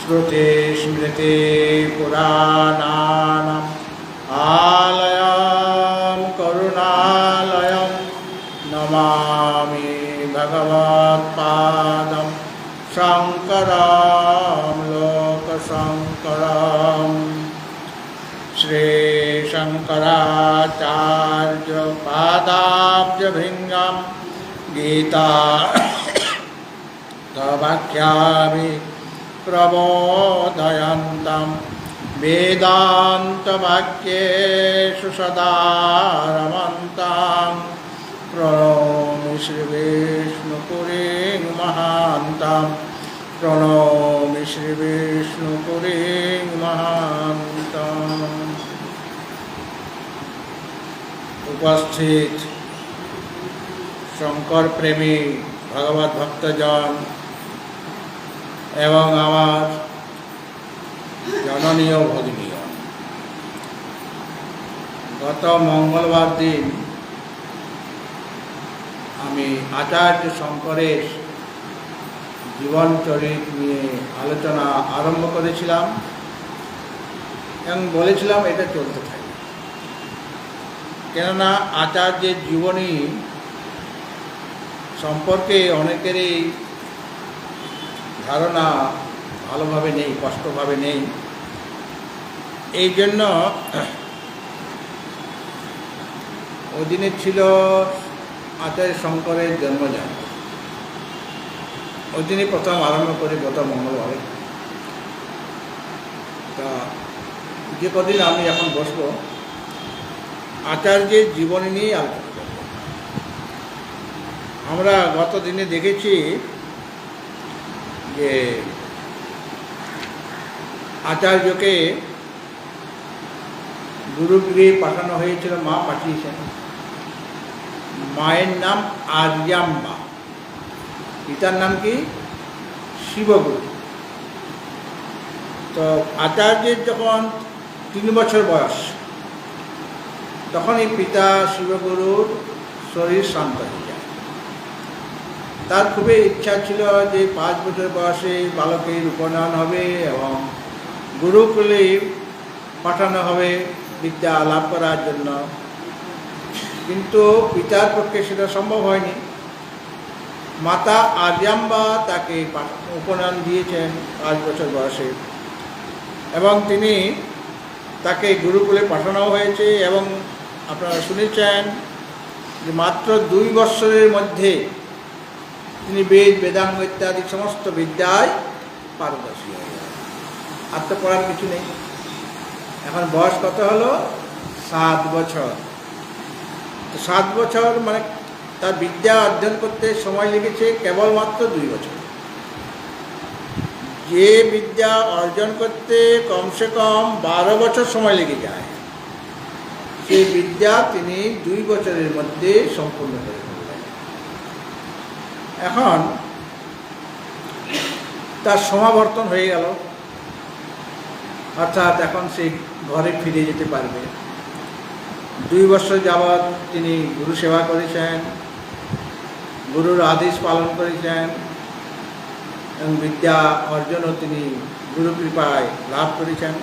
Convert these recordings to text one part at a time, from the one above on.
श्रुतिस्मृति पुराणानाम् आलयं करुणालयं नमामि भगवत्पादं शङ्करं लोकशङ्करम् श्रीशङ्कराचार्यपादाब्जभृङ्गं गीता वाक्यामि प्रबोधयन्तं वेदान्तवाक्येषु सदा रमन्तं प्रणौमि श्रीविष्णुपुरीं महान्तं प्रणौमि श्रीविष्णुपुरीं महान्तम्। उपस्थित शंकर प्रेमी भगवत भक्तजन এবং আমার জননীয় ভগিনীয়, গত মঙ্গলবার দিন আমি আচার্য শঙ্করের জীবনচরিত নিয়ে আলোচনা আরম্ভ করেছিলাম এবং বলেছিলাম এটা চলতে থাকে, কেননা আচার্যের জীবনী সম্পর্কে অনেকেরই ধারণা ভালোভাবে নেই, স্পষ্টভাবে নেই। এই জন্য ওই দিনে ছিল আচার্য শঙ্করের জন্মদিন, ওই দিনই প্রথম আরম্ভ করি গত মঙ্গলবারে। তা যে কদিন আমি এখন বসব আচার্যের জীবনী নিয়ে আলোচনা করব। আমরা গত দিনে দেখেছি যে আচার্যকে গুরুগৃহে পাঠানো হয়েছিল, মা পাঠিয়েছেন। মায়ের নাম আর্যাম্বা, পিতার নাম কি শিবগুরু। তো আচার্যের যখন 3 বছর বয়স তখনই পিতা শিবগুরুর শরীর শান্ত হয়ে যায়। তার খুবই ইচ্ছা ছিল যে 5 বছর বয়সে বালকের উপনয়ন হবে এবং গুরুকুলে পাঠানো হবে বিদ্যা লাভ করার জন্য, কিন্তু পিতার পক্ষে সেটা সম্ভব হয়নি। মাতা আর্যাম্বা তাকে উপনয়ন দিয়েছেন 5 বছর বয়সে এবং তাকে গুরুকুলে পাঠানো হয়েছে। এবং আপনারা শুনেছেন যে মাত্র 2 বৎসরের মধ্যে তিনি বেদ বেদাঙ্গ ইত্যাদি সমস্ত বিদ্যায় পারদর্শী হয়ে গেলেন। আর তো পড়ার কিছু নেই। এখন বয়স কত হলো? 7 বছর। তো 7 বছর মানে তার বিদ্যা অধ্যয়ন করতে সময় লেগেছে কেবলমাত্র 2 বছর। যে বিদ্যা অর্জন করতে কমসে কম 12 বছর সময় লেগে যায়, সেই বিদ্যা তিনি 2 বছরের মধ্যে সম্পূর্ণ করে ফেললেন। এখন তার সমাবর্তন হয়ে গেল, অর্থাৎ এখন সে ঘরে ফিরে যেতে পারবে। 2 বছর যাবৎ তিনি গুরু সেবা করেছেন, গুরুর আদেশ পালন করেছেন এবং বিদ্যা অর্জনও তিনি গুরু কৃপায় লাভ করেছেন।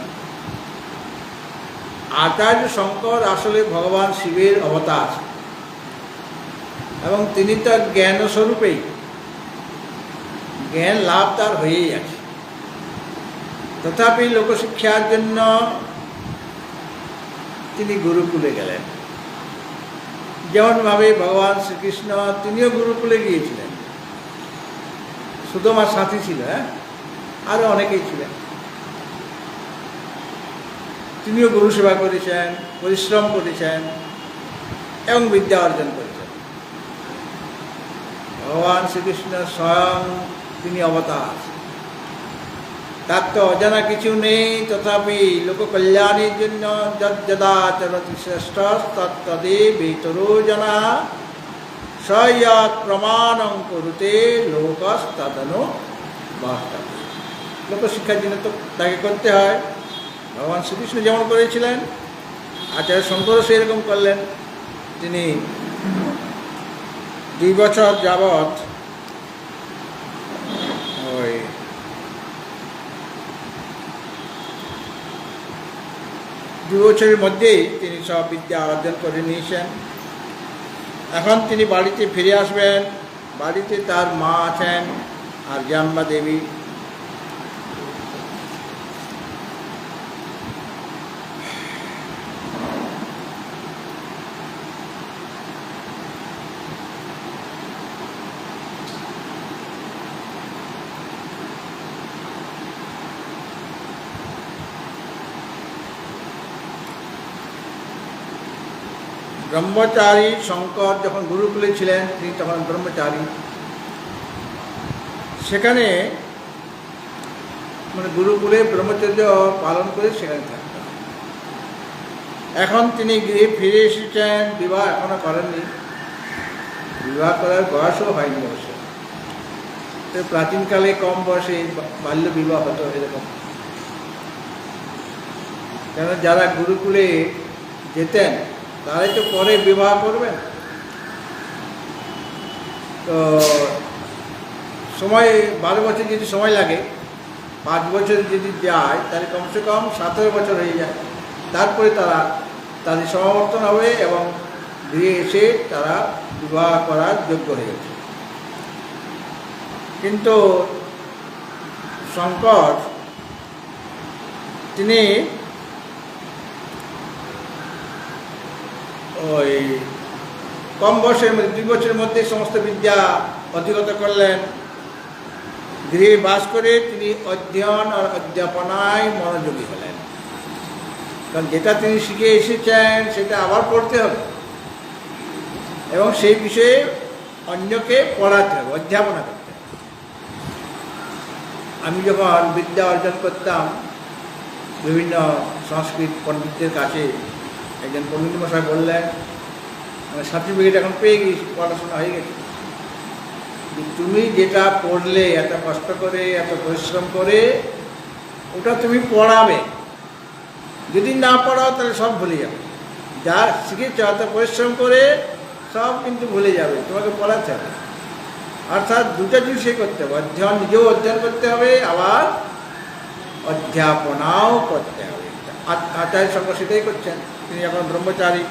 আচার্য শঙ্কর আসলে ভগবান শিবের অবতার এবং তিনি তার জ্ঞানস্বরূপেই, জ্ঞান লাভ তার হয়েই আছে। তথাপি লোকশিক্ষার জন্য তিনি গুরুকুলে গেলেন। যেমনভাবে ভগবান শ্রীকৃষ্ণ তিনিও গুরুকুলে গিয়েছিলেন, সুদামার সাথী ছিল, আরও অনেকেই ছিলেন। তিনিও গুরু সেবা করেছেন, পরিশ্রম করেছেন এবং বিদ্যা অর্জন করেছেন। ভগবান শ্রীকৃষ্ণ স্বয়ং তিনি অবতার, তার তো অজানা কিছু নেই। তথাপি লোককল্যাণের জন্য যদা চরতি শ্রেষ্ঠ তত্তদেবেতরো জনা সয়াৎ প্রমাণং করুতে লোকস্তদনো বাস্তবে। লোকশিক্ষার জন্য তো তাকে করতে হয়। ভগবান শ্রীকৃষ্ণ যেমন করেছিলেন, আচার্য শঙ্করও সেরকম করলেন। তিনি 2 বছর যাবৎ ওই 2 বছরের মধ্যেই তিনি সব বিদ্যা অর্জন করে নিয়েছেন। এখন তিনি বাড়িতে ফিরে আসবেন। বাড়িতে তার মা আছেন আর জাম্বা দেবী। ব্রহ্মচারী শঙ্কর যখন গুরুকুলে ছিলেন তিনি তখন ব্রহ্মচারী। সেখানে গুরুকুলে ব্রহ্মচর্য পালন করে সেখানে থাকতেন। এখন তিনি গৃহে ফিরে এসেছেন, বিবাহ এখনো করেননি, বিবাহ করার বয়সও হয়নি অবশ্য। তো প্রাচীনকালে কম বয়সে বাল্য বিবাহ হতো এরকম। কেন যারা গুরুকুলে যেতেন তারাই তো পরে বিবাহ করবেন। তো সময় 12 বছর যদি সময় লাগে, 5 বছর যদি যায় তাহলে কমসে কম 17 বছর হয়ে যায়। তারপরে তারা তাদের সমাবর্তন হবে এবং গৃহে এসে তারা বিবাহ করার যোগ্য হয়ে গেছে। কিন্তু শঙ্কর তিনি ওই কম বয়সের মধ্যে 2 বছরের মধ্যে সমস্ত বিদ্যা অধিগত করলেন। গৃহে বাস করে তিনি অধ্যয়ন আর অধ্যাপনায় মনোযোগী হলেন। কারণ যেটা তিনি শিখে এসেছেন সেটা আবার পড়তে হবে এবং সেই বিষয়ে অন্যকে পড়াতে হবে, অধ্যাপনা করতে হবে। আমি যখন বিদ্যা অর্জন করতাম বিভিন্ন সংস্কৃত পণ্ডিতদের কাছে, একজন পণ্ডিত মশাই বললেন, সার্টিফিকেট এখন পেয়ে গেছি, পড়াশোনা হয়ে গেছে, তুমি যেটা পড়লে এত কষ্ট করে এত পরিশ্রম করে ওটা তুমি পড়াবে। যদি না পড়াও তাহলে সব ভুলে যাবে। যা শিখেছ এত পরিশ্রম করে সব কিন্তু ভুলে যাবে, তোমাকে পড়াতে হবে। অর্থাৎ দুটো জিনিসই করতে হবে, অধ্যয়ন নিজেও অধ্যয়ন করতে হবে, আবার অধ্যাপনাও করতে হবে। আচার্য শঙ্কর সেটাই করছেন, তিনি এখন ব্রহ্মচারী।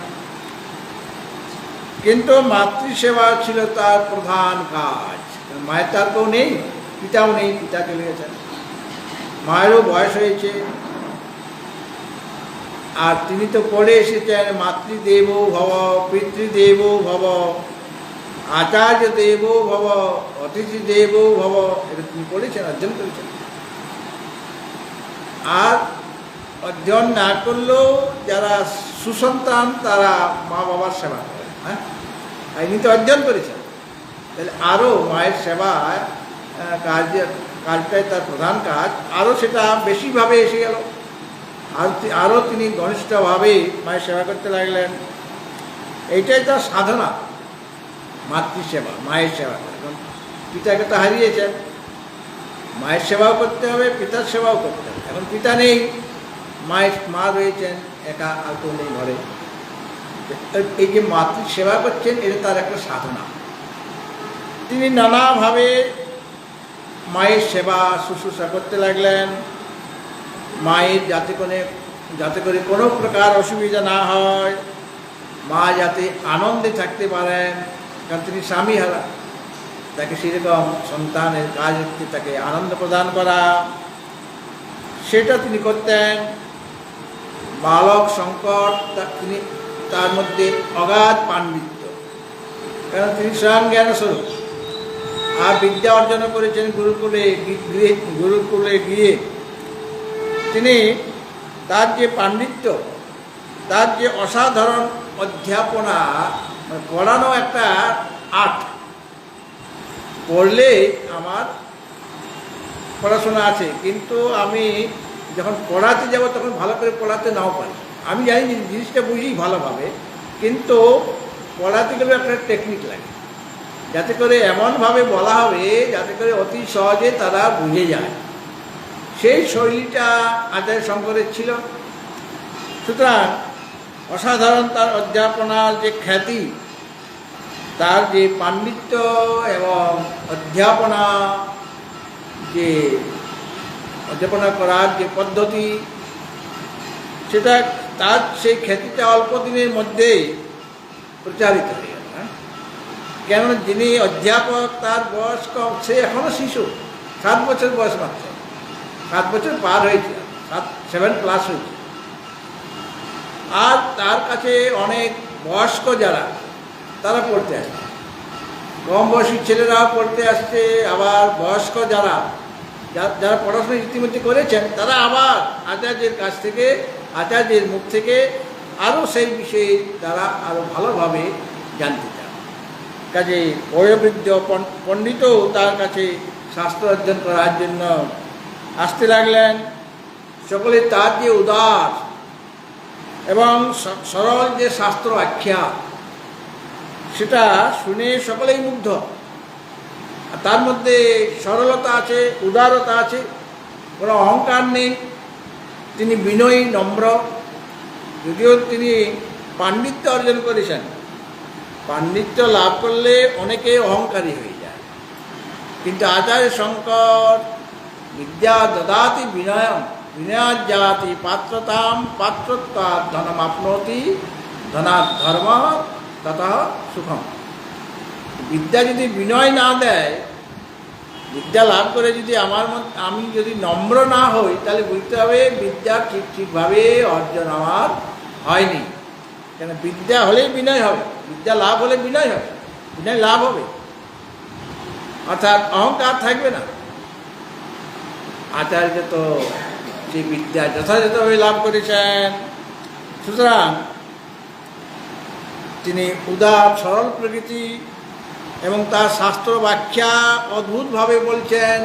কিন্তু মাতৃসেবা ছিল তার প্রধান কাজ। মায়ের তার কেউ নেই, পিতাও নেই, পিতা চলে গেছেন, মায়েরও বয়স হয়েছে। আর তিনি তো পড়ে এসেছেন মাতৃদেব ভব, পিতৃদেব ভব, আচার্য দেব ভব, অতিথি দেব ভব, এটা তিনি পড়েছেন, অর্জন করেছেন। আর অধ্যয়ন না করলেও যারা সুসন্তান তারা মা বাবার সেবা করে। হ্যাঁ, ইনি তো অর্জন করেছেন, তাহলে আরও মায়ের সেবা কাজটাই তার প্রধান কাজ, আরও সেটা বেশিভাবে এসে গেল। আরও তিনি ঘনিষ্ঠভাবে মায়ের সেবা করতে লাগলেন। এইটাই তার সাধনা, মাতৃসেবা, মায়ের সেবা। এখন পিতাকে তো হারিয়েছেন, মায়ের সেবাও করতে হবে, পিতার সেবাও করতে হবে। এখন পিতা নেই, মা রয়েছেন একা, আর কেউ নেই ঘরে। এই যে মাতৃ সেবা করছেন এটা তার একটা সাধনা। তিনি নানাভাবে মায়ের সেবা শুশ্রূষা করতে লাগলেন। মায়ের যাতে করে কোনো প্রকার অসুবিধা না হয়, মা যাতে আনন্দে থাকতে পারেন, কারণ তিনি স্বামী হারা, তাকে সেরকম সন্তানের কাজ হচ্ছে তাকে আনন্দ প্রদান করা, সেটা তিনি করতেন। বালক শঙ্কর তিনি তার মধ্যে অগাধ পাণ্ডিত্য, কারণ তিনি স্বয়ং জ্ঞানস্বরূপ। আর বিদ্যা অর্জন করেছেন গুরুকুলে গিয়ে। তিনি তার যে পাণ্ডিত্য, তার যে অসাধারণ অধ্যাপনা, পড়ানো একটা আর্ট। পড়লে আমার পড়াশোনা আছে, কিন্তু আমি যখন পড়াতে যাব তখন ভালো করে পড়াতে নাও পারি। আমি জানি জিনিসটা বুঝি ভালোভাবে, কিন্তু পড়াতে গেলে একটা টেকনিক লাগে, যাতে করে এমনভাবে বলা হবে যাতে করে অতি সহজে তারা বুঝে যায়। সেই শৈলীটা আচার্য শঙ্করের ছিল। সুতরাং অসাধারণ তার অধ্যাপনার যে খ্যাতি, তার যে পাণ্ডিত্য এবং অধ্যাপনা করার যে পদ্ধতি, সেটা তার সেই খ্যাতিটা অল্প দিনের মধ্যেই প্রচারিত হয়ে গেল। কেননা যিনি অধ্যাপক তার বয়স কম, সে এখনও শিশু, 7 বছর বয়স মাত্র, 7 বছর পার হয়েছে, 7+ হয়েছে। আর তার কাছে অনেক বয়স্ক যারা, তারা পড়তে আসছে, কম বয়সী ছেলেরাও পড়তে আসছে, আবার বয়স্ক যারা যারা পড়াশোনা ইতিমধ্যে করেছেন তারা আবার আচার্যের কাছ থেকে, আচার্যের মুখ থেকে আরও সেই বিষয়ে তারা আরও ভালোভাবে জানতে চান। কাজে বয়োবৃদ্ধ পণ্ডিতও তার কাছে শাস্ত্র অর্জন করার জন্য আসতে লাগলেন। সকলে তার যে উদার এবং সরল যে শাস্ত্র আখ্যা, সেটা শুনে সকলেই মুগ্ধ। আর তার মধ্যে সরলতা আছে, উদারতা আছে, কোনো অহংকার নেই। তিনি বিনয়ী, নম্র। যদিও তিনি পাণ্ডিত্য অর্জন করেছেন, পাণ্ডিত্য লাভ করলে অনেকে অহংকারী হয়ে যায়, কিন্তু আচার্য শঙ্কর বিদ্যা দদাতি বিনয়ম, বিনয়াজ্জাতি পাত্রতাম, পাত্রত্বাৎ ধনমাপ্নোতি, ধনাৎ ধর্ম ততঃ সুখম। বিদ্যা যদি বিনয় না দেয়, বিদ্যা লাভ করে যদি আমি যদি নম্র না হই, তাহলে বুঝতে হবে বিদ্যা ঠিকভাবে অর্জন আমার হয়নি। কেন বিদ্যা হলেই বিনয় হবে, বিদ্যা লাভ হলে বিনয় হবে, বিনয় লাভ হবে, অর্থাৎ অহংকার থাকবে না। আচার্য তো সেই বিদ্যা যথাযথভাবে লাভ করেছেন। সুতরাং তিনি উদার সরল প্রকৃতি এবং তার শাস্ত্র ব্যাখ্যা অদ্ভুতভাবে বলছেন,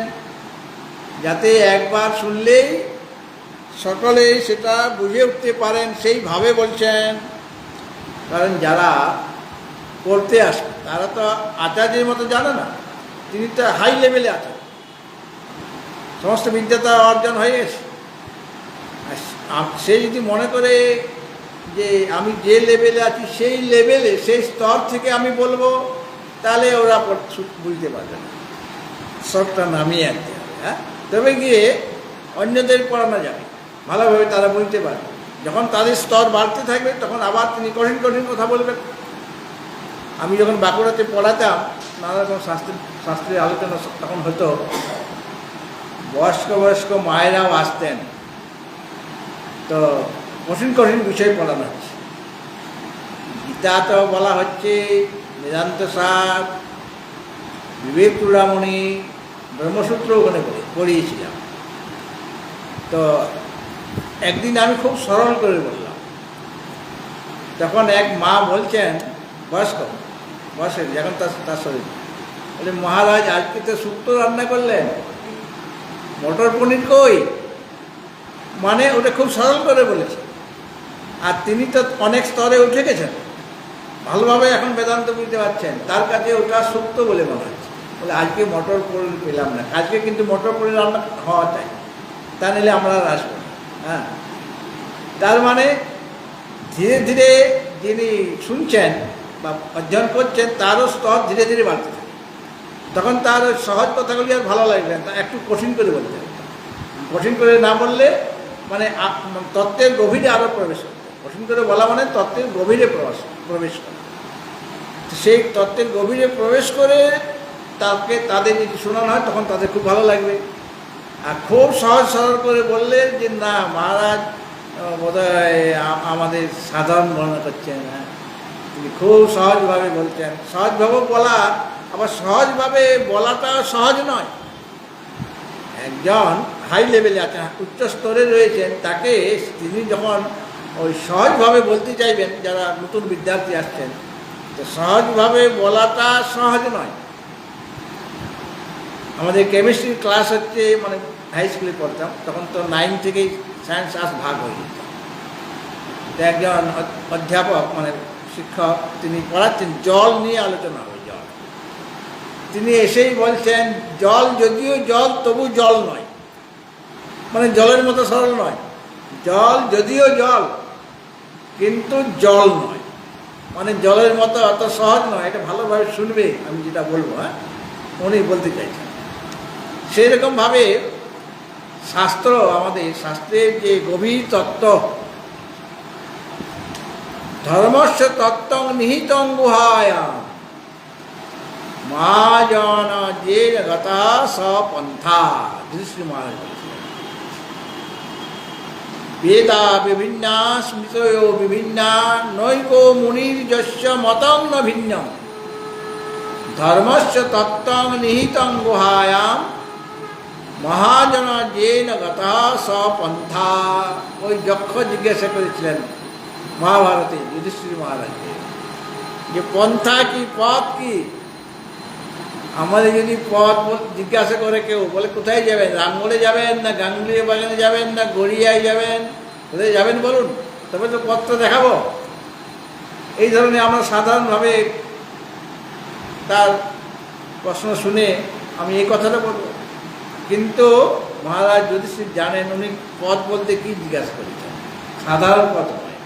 যাতে একবার শুনলেই সকলেই সেটা বুঝে উঠতে পারেন, সেইভাবে বলছেন। কারণ যারা পড়তে আসে তারা তো আচার্যের মতো জানে না, তিনি তো হাই লেভেলে আছেন, সমস্ত বিদ্যা তার অর্জন হয়ে গেছে। সে যদি মনে করে যে আমি যে লেভেলে আছি সেই লেভেলে, সেই স্তর থেকে আমি বলবো, তাহলে ওরা বুঝতে পারবে না, স্তরটা নামিয়ে আনতে হবে। হ্যাঁ, তবে গিয়ে অন্যদের পড়ানো যাবে, ভালোভাবে তারা বুঝতে পারবে। যখন তাদের স্তর বাড়তে থাকবে তখন আবার তিনি কঠিন কঠিন কথা বলবেন। আমি যখন বাঁকুড়াতে পড়াতাম, নানা রকম শাস্ত্রের আলোচনা তখন হতো, বয়স্ক মায়েরাও আসতেন, তো কঠিন কঠিন বিষয় পড়ানো হচ্ছে। গীতা তো বলা হচ্ছে, বেদান্ত সার, বিবেক চূড়ামণি, ব্রহ্মসূত্র ওখানে পড়িয়েছিলাম। তো একদিন আমি খুব সরল করে বললাম, তখন এক মা বলছেন, বয়সের এখন তার শরীর, বলে মহারাজ আজকে তো শুক্তো রান্না করলেন, মটর পনির কই? মানে ওটা খুব সরল করে বলেছে। আর তিনি তো অনেক স্তরে উঠে গেছেন, ভালোভাবে এখন বেদান্ত বুঝতে পারছেন, তার কাছে ওটা শুক্তো বলে মনে হচ্ছে। বলে আজকে মটর পনির পেলাম না, আজকে কিন্তু মটর পনির রান্না হওয়া চাই, তা নিলে আমরা আর আসবো না। হ্যাঁ, তার মানে ধীরে ধীরে যিনি শুনছেন বা অধ্যয়ন করছেন, তারও স্তর ধীরে ধীরে বাড়তে থাকে। তখন তার সহজ কথাগুলি আর ভালো লাগবে না, একটু কঠিন করে বলতে হবে। কঠিন করে না বললে মানে তত্ত্বের গভীরে আরও প্রবেশ করতে, কঠিন করে বলা মানে তত্ত্বের গভীরে প্রবেশ করা। সেই তত্ত্বের গভীরে প্রবেশ করে তাদের যদি শোনানো হয়, তখন তাদের খুব ভালো লাগবে। আর খুব সহজ সরল করে বললে যে না মহারাজ বোধহয় আমাদের সাধারণ মনে করছেন, হ্যাঁ তিনি খুব সহজভাবে বলছেন। সহজভাবে বলা, আবার সহজভাবে বলাটা সহজ নয়। একজন হাই লেভেলে আছেন, উচ্চ স্তরে রয়েছেন, তাকে তিনি যখন ওই সহজভাবে বলতে চাইবেন, যারা নতুন বিদ্যার্থী আসছেন, তো সহজভাবে বলাটা সহজ নয়। আমাদের কেমিস্ট্রির ক্লাস হচ্ছে, মানে হাই স্কুলে পড়তাম তখন, তো 9 থেকেই সায়েন্স আর্টস ভাগ হয়ে যেত। তো একজন অধ্যাপক মানে শিক্ষক, তিনি পড়াচ্ছেন, জল নিয়ে আলোচনা হয়। জল, তিনি এসেই বলছেন, জল যদিও জল তবু জল নয়, মানে জলের মতো সরল নয়। জল যদিও জল কিন্তু জল নয়, মানে জলের মতো অত সহজ নয়। এটা ভালোভাবে শুনবে আমি যেটা বলবো। হ্যাঁ, উনি বলতে চাইছেন সেই রকমভাবে শাস্ত্র, আমাদের শাস্ত্রের যে গভীর তত্ত্ব, ধর্মস্য তত্ত্বং নিহিতং গুহায়াম মহাজন যেন গতা স পন্থা। যুধিষ্ঠির মহারাজ বলেছিলেন, বেদা বিভিন্ন স্মৃতয়ো বিভিন্ন নৈকো মুনির যস্য মতং ন ভিন্নম ধর্মস্য তত্ত্বং নিহিতং গুহায়াম মহাজন যেন গতা স পন্থা। ওই যক্ষ জিজ্ঞাসা করেছিলেন মহাভারতে যুধিষ্ঠির মহারাজকে যে পন্থা কি, পথ কি। আমাদের যদি পথ জিজ্ঞাসা করে কেউ, বলে কোথায় যাবেন, রামগড়ে যাবেন না গাঙ্গুলি বাগানে যাবেন না গড়িয়ায় যাবেন, কোথায় যাবেন বলুন, তবে তো পথটা দেখাবো। এই ধরনের আমরা সাধারণভাবে তার প্রশ্ন শুনে আমি এই কথাটা বলবো, কিন্তু মহারাজ যুধিষ্ঠির জানেন উনি পথ বলতে কি জিজ্ঞাসা করেছেন, সাধারণ পথ নয়,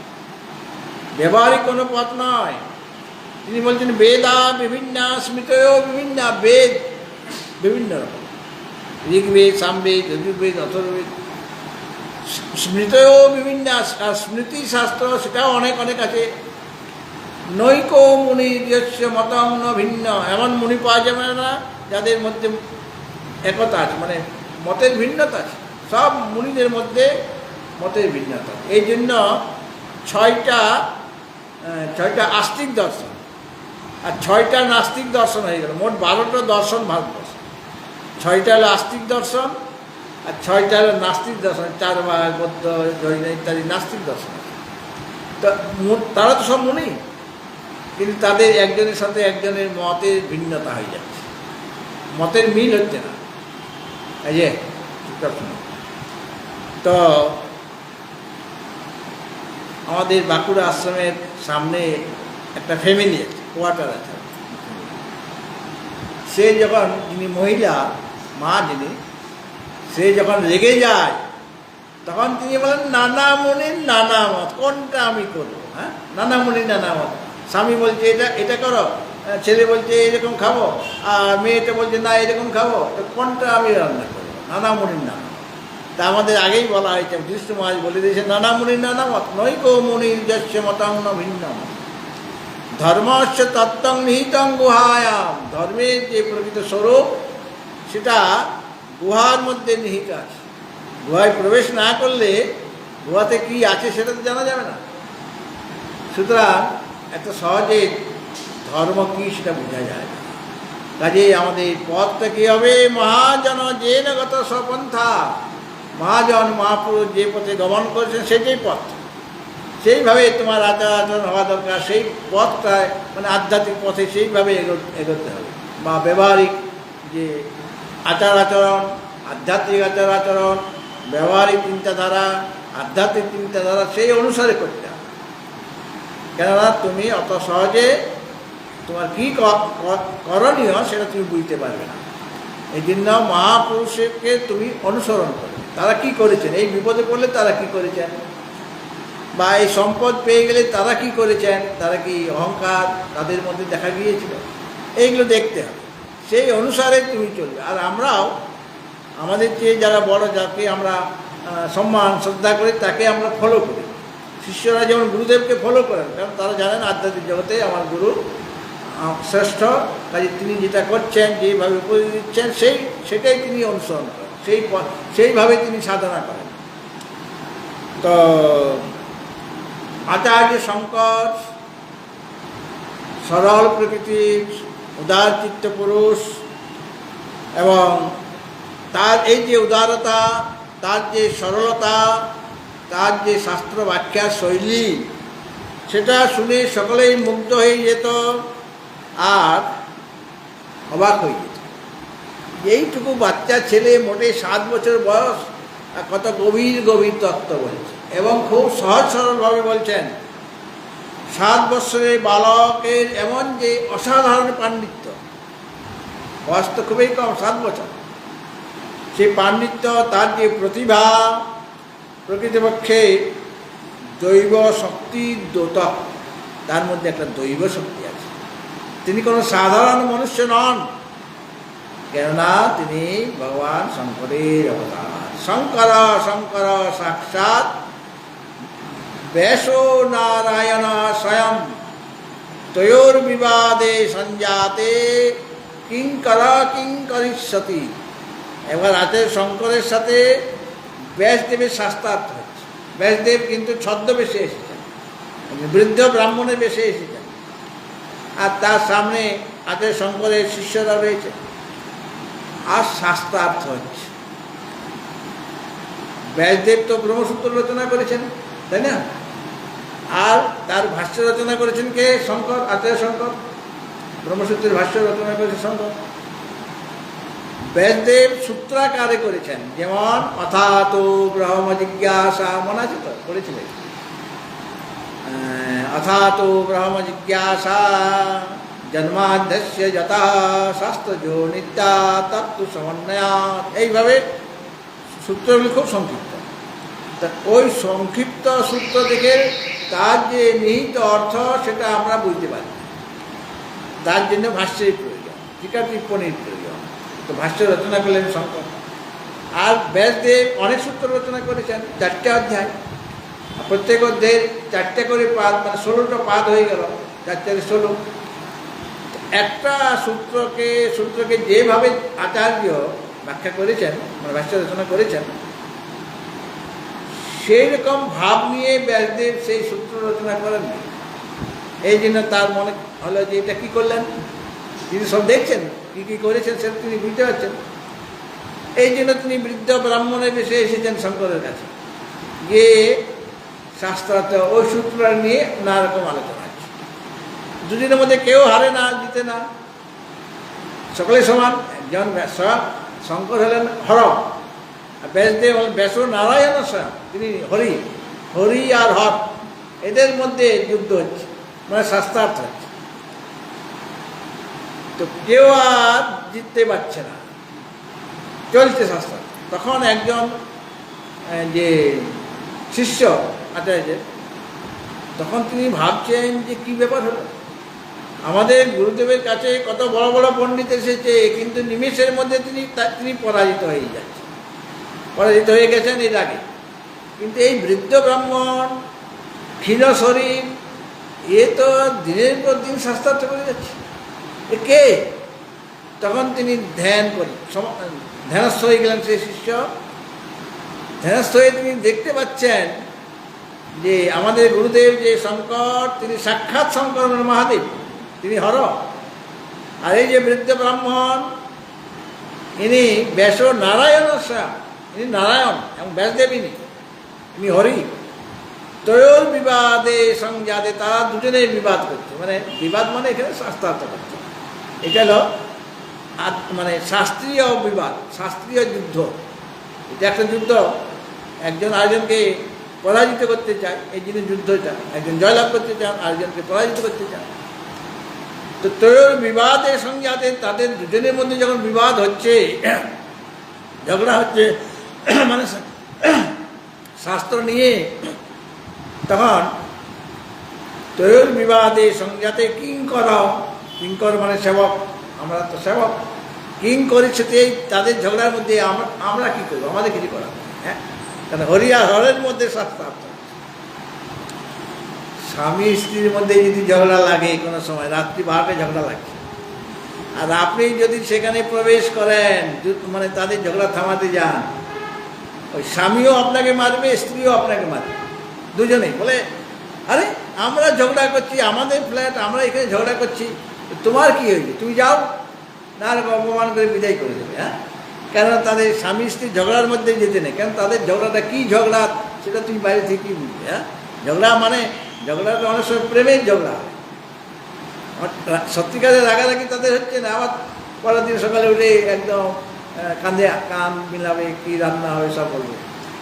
ব্যবহারিক কোনো পথ নয়। তিনি বলছেন বেদা বিভিন্ন স্মৃতয়ও বিভিন্ন, বেদ বিভিন্ন রকম, ঋগ্বেদ, সামবেদ, যজুর্বেদ, অথর্ববেদ, স্মৃতয়ও বিভিন্ন, আর স্মৃতি শাস্ত্র সেটাও অনেক অনেক আছে। নৈক মুনি যস্য মতং ন ভিন্ন, এমন মুনি পাওয়া যাবে না যাদের মধ্যে একতা আছে, মানে মতের ভিন্নতা আছে। সব মুনিদের মধ্যে মতের ভিন্নতা। এই জন্য ছয়টা আস্তিক দর্শন আর 6টা নাস্তিক দর্শন হয়ে গেল, মোট 12টা দর্শন ভারতবর্ষ। 6টা হলো আস্তিক দর্শন আর 6টা হলো নাস্তিক দর্শন, চারবাক, বৌদ্ধ, জৈন ইত্যাদি নাস্তিক দর্শন। তো তারা তো সব মুনি, কিন্তু তাদের একজনের সাথে একজনের মতের ভিন্নতা হয়ে যাচ্ছে, মতের মিল হচ্ছে না। এই যে তো আমাদের বাঁকুড়া আশ্রমের সামনে একটা ফ্যামিলি আছে, কোয়ার্টার আছে। সে যখন, যিনি মহিলা মা যিনি, সে যখন রেগে যায় তখন তিনি বলেন নানা মুনির নানা মত, কোনটা আমি করবো? হ্যাঁ, নানা মুনির নানা মত। স্বামী বলছে এটা করো, ছেলে বলছে এরকম খাবো, আর মেয়েটা বলছে না এরকম খাবো, তো কোনটা আমি রান্না করবো? নানা মুনির নানা মত। তা আমাদের আগেই বলা হয়েছে, যুধিষ্ঠির মহারাজ বলে দিয়েছে নানা মুনির নানা মত, নৈক মুনির যস্য মতং ন ভিন্ন ধর্মস্য তত্ত্বং নিহিতং গুহায়াম। ধর্মের যে প্রকৃত স্বরূপ সেটা গুহার মধ্যে নিহিত আছে। গুহায় প্রবেশ না করলে গুহাতে কি আছে সেটা তো জানা যাবে না। সুতরাং এত সহজে ধর্ম কী সেটা বোঝা যায় না। কাজেই আমাদের পথটা কী হবে? মহাজন যেন গত স্বপন্থা। মহাজন মহাপুরুষ যে পথে গমন করেছেন সেটাই পথ, সেইভাবে তোমার আচার আচরণ হওয়া দরকার। সেই পথটায় মানে আধ্যাত্মিক পথে সেইভাবে এগোতে হবে, বা ব্যবহারিক যে আচার আচরণ, আধ্যাত্মিক আচার আচরণ, ব্যবহারিক চিন্তাধারা, আধ্যাত্মিক চিন্তাধারা সেই অনুসারে করতে হবে। কেননা তুমি অত সহজে তোমার কী করণীয় সেটা তুমি বুঝতে পারবে না। এই জন্য মহাপুরুষকে তুমি অনুসরণ করবে, তারা কি করেছেন, এই বিপদে পড়লে তারা কি করেছেন, বা এই সম্পদ পেয়ে গেলে তারা কি করেছেন, তারা কি অহংকার তাদের মধ্যে দেখা গিয়েছিল, এইগুলো দেখতে হবে। সেই অনুসারে তুমি চলবে। আর আমরাও আমাদের চেয়ে যারা বড়, যাকে আমরা সম্মান শ্রদ্ধা করি, তাকে আমরা ফলো করি। শিষ্যরা যেমন গুরুদেবকে ফলো করেন, কারণ তারা জানেন আধ্যাত্মিক জগতে আমার গুরু শ্রেষ্ঠ, কাজে তিনি যেটা করছেন, যেভাবে উপদেশ দিচ্ছেন সেটাই তিনি অনুসরণ করেন, সেইভাবে তিনি সাধনা করেন। তো আচার্য শঙ্কর সরল প্রকৃতির উদার চিত্ত পুরুষ, এবং তার এই যে উদারতা, তার যে সরলতা, তার যে শাস্ত্র ব্যাখ্যার শৈলী, সেটা শুনে সকলেই মুগ্ধ হয়ে যেত আর অবাক হয়ে যেত। এইটুকু বাচ্চা ছেলে, মোটে 7 বছর বয়স, কত গভীর গভীর তত্ত্ব বলছে, এবং খুব সহজ সরলভাবে বলছেন। 7 বছরের বালকের এমন যে অসাধারণ পাণ্ডিত্য, বয়স তো খুবই কম, 7 বছর, সেই পাণ্ডিত্য, তার যে প্রতিভা, প্রকৃতপক্ষে দৈব শক্তির দ্যোতক, তার মধ্যে একটা দৈব শক্তি আছে। তিনি কোনো সাধারণ মনুষ্য নন, কেননা তিনি ভগবান শঙ্করের অবতার। শঙ্কর শঙ্কর সাক্ষাৎ ব্যাসো নারায়ণ স্বয়ং তয়োর বিবাদে সঞ্জাতে কিঙ্করা কিং করিষ্যতি। এবার আচার্য শঙ্করের সাথে ব্যাসদেবের শাস্ত্রার্থ হচ্ছে। ব্যাসদেব কিন্তু ছদ্মবেশে এসেছেন, বৃদ্ধ ব্রাহ্মণের বেশে এসেছেন, আর তার সামনে আচার্য শঙ্করের শিষ্যরা রয়েছে, আর শাস্ত্রার্থ হচ্ছে। ব্যাসদেব তো ব্রহ্মসূত্র রচনা করেছেন, তাই না? আর তার ভাষ্য রচনা করেছেন কে? শঙ্কর, আচার্য শঙ্কর। ব্রহ্মসূত্রের ভাষ্য রচনা করেছে শঙ্কর। ব্যাসদেব সূত্রাকারে করেছেন, যেমন অথাত ব্রহ্ম জিজ্ঞাসা, মনে আছে তো? করেছিলেন অথাত ব্রহ্ম জিজ্ঞাসা জন্মাধ্যস্য যথা শাস্ত্রজো নিত্যা তত্ত্ব সমন্বয়াৎ। এইভাবে সূত্রগুলি খুব সংক্ষিপ্ত। তা ওই সংক্ষিপ্ত সূত্র থেকে তার যে নিহিত অর্থ সেটা আমরা বুঝতে পারি। তার জন্য ভাষ্যের প্রয়োজন, টিকা টিপ্পণীর প্রয়োজন। তো ভাষ্য রচনা করলেন শঙ্কর। আর ব্যাসদেব অনেক সূত্র রচনা করেছেন, 4টে অধ্যায়, প্রত্যেক অধ্যায়ের 4টে করে পাদ, মানে 16টা পাদ হয়ে গেল, 4 × 16। একটা সূত্রকে যেভাবে আচার্য ব্যাখ্যা করেছেন, মানে ভাষ্য রচনা করেছেন, সেই রকম ভাব নিয়ে ব্যাসদেব সেই সূত্র রচনা করেন। এই জন্য তার মনে হলো যে এটা কী করলেন, তিনি সব দেখছেন কী কী করেছেন সেটা তিনি বুঝতে পারছেন। এই জন্য তিনি বৃদ্ধ ব্রাহ্মণের বেশে এসেছেন শঙ্করের কাছে, গিয়ে শাস্ত্রার্থ ওই সূত্র নিয়ে নানা রকম আলোচনা আছে। দুজনের মধ্যে কেউ হারে না, জিতে না, সকলে সমান। একজন শঙ্কর হলেন হর, আর ব্যাসদেব হলেন ব্যাস নারায়ণ স্বয়ং, তিনি হরি। হরি আর হর, এদের মধ্যে যুদ্ধ হচ্ছে, মানে শাস্ত্রার্থ হচ্ছে। তো কেউ আর জিততে পারছে না, চলছে শাস্ত্র। তখন একজন যে শিষ্য আচার্যের, তখন তিনি ভাবছেন যে কী ব্যাপার হলো, আমাদের গুরুদেবের কাছে কত বড় বড় পণ্ডিত এসেছে, কিন্তু নিমেষের মধ্যে তিনি পরাজিত হয়ে যাচ্ছেন, পরাজিত হয়ে গেছেন এর আগে। কিন্তু এই বৃদ্ধ ব্রাহ্মণ, ক্ষীণ শরীর, এ তো দিনের পর দিন শাস্ত্রার্থ করে যাচ্ছে, এ কে? তখন তিনি ধ্যানস্থ হয়ে গেলেন। সেই শিষ্য ধ্যানস্থ হয়ে তিনি দেখতে পাচ্ছেন যে আমাদের গুরুদেব যে শঙ্কর, তিনি সাক্ষাৎ শঙ্কর মহাদেব, তিনি হর। আর এই যে বৃদ্ধ ব্রাহ্মণ, ইনি ব্যাস নারায়ণ স্বয়ং, ইনি নারায়ণ এবং ব্যাসদেব ইনি হরি। তয়োর বিবাদে সংজাতে, তারা দুজনে বিবাদ করছে, মানে বিবাদ মানে এখানে শাস্ত্রার্থ করছে। এটা হলো মানে শাস্ত্রীয় বিবাদ, শাস্ত্রীয় যুদ্ধ। এটা একটা যুদ্ধ, একজন আরেকজনকে পরাজিত করতে চায়, এই জন্য যুদ্ধটা। একজন জয়লাভ করতে চান, আরেকজনকে পরাজিত করতে চান। তো তয়োর বিবাদের সংজাতে, তাদের দুজনের মধ্যে যখন বিবাদ হচ্ছে, ঝগড়া হচ্ছে, মানে শাস্ত্র নিয়ে, তখন তয়োর বিবাদে সংজাতে কিঙ্কর মানে সেবক, আমরা তো সেবক, কিং করেছে তাদের ঝগড়ার মধ্যে আমরা কী করবো, আমাদের কিছু করা। হ্যাঁ, কারণ হরি আর হরের মধ্যে শাস্ত্রার্থ। স্বামী স্ত্রীর মধ্যে যদি ঝগড়া লাগে, কোনো সময় রাত্রি 12টায় ঝগড়া লাগছে, আর আপনি যদি সেখানে প্রবেশ করেন, মানে তাদের ঝগড়া থামাতে যান, ওই স্বামীও আপনাকে মারবে, স্ত্রীও আপনাকে মারবে, দুজনেই। বলে আরে আমরা ঝগড়া করছি, আমাদের ফ্ল্যাট, আমরা এখানে ঝগড়া করছি, তোমার কি হয়েছে, তুমি যাও, না অপমান করে বিদায় করে দেবে। হ্যাঁ, কেন তাদের স্বামী স্ত্রী ঝগড়ার মধ্যে যেতে নেই, কারণ তাদের ঝগড়াটা কী ঝগড়া সেটা তুমি বাইরে থেকেই বুঝবে। হ্যাঁ, ঝগড়াটা অনেক সময় প্রেমের ঝগড়া হয়, সত্যিকারের রাগারাগি তাদের হচ্ছে না। আবার পরের দিন সকালে উঠে একদম কান মিলাবে, কী রান্না হবে সব বলবে।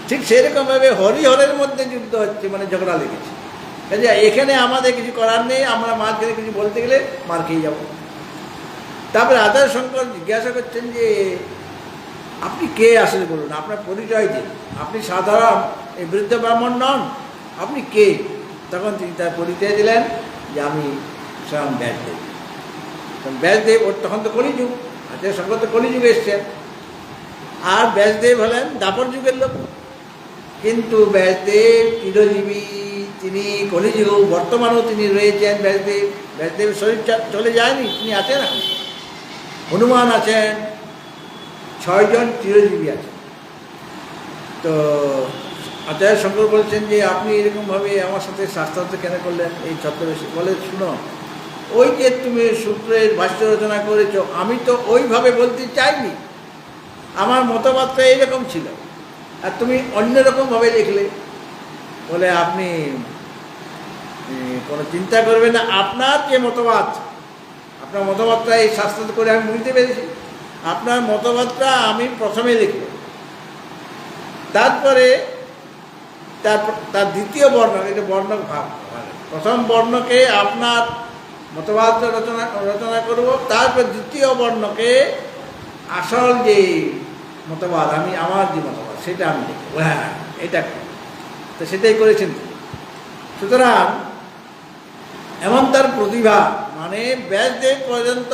ঠিক সেরকমভাবে হরিহরের মধ্যে যুদ্ধ হচ্ছে, মানে ঝগড়া লেগেছে। কাজে এখানে আমাদের কিছু করার নেই, আমরা মাঝখানে কিছু বলতে গেলে মার খেয়ে যাব। তারপরে আচার্য শঙ্কর জিজ্ঞাসা করছেন যে আপনি কে আসলে বলুন, আপনার পরিচয় দিন, আপনি সাধারণ এই বৃদ্ধ ব্রাহ্মণ নন, আপনি কে? তখন তিনি তার পরিচয় দিলেন যে আমি স্বয়ং ব্যাসদেব। ব্যাসদেব, ওর তখন তো কলিযুগ, আচার্য শঙ্কর তো কলিযুগে এসছেন, আর ব্যাসদেব হলেন দাপর যুগের লোক। কিন্তু ব্যাসদেব চিরজীবী, তিনি কলিযুগ বর্তমানেও তিনি রয়েছেন। ব্যাসদেবের শরীর চলে যায়নি, তিনি আছেন এখন। হনুমান আছেন, 6 জন চিরজীবী আছেন। তো আচার্য শঙ্কর বলছেন যে আপনি এরকমভাবে আমার সাথে শাস্ত্রার্থ কেন করলেন এই ছদ্মবেশে? বলে শুনো, ওই যে তুমি সূত্রের ভাষ্য রচনা করেছো, আমি তো ওইভাবে বলতে চাইনি, আমার মতবাদটা এইরকম ছিল, আর তুমি অন্যরকমভাবে লিখলে। বলে আপনি কোনো চিন্তা করবেন না, আপনার যে মতবাদ, আপনার মতবাদটা এই শাস্ত্র করে আমি বুঝতে পেরেছি, আপনার মতবাদটা আমি প্রথমে লিখব, তারপরে তার দ্বিতীয় বর্ণ, এটা বর্ণ ভাব, প্রথম বর্ণকে আপনার মতবাদ রচনা করব, তারপর দ্বিতীয় বর্ণকে আসল যে মতবাদ, আমার যে মতবাদ সেটা আমি লিখব। হ্যাঁ, এটা তো সেটাই করেছেন। সুতরাং এমন তার প্রতিভা, মানে ব্যাসদেব পর্যন্ত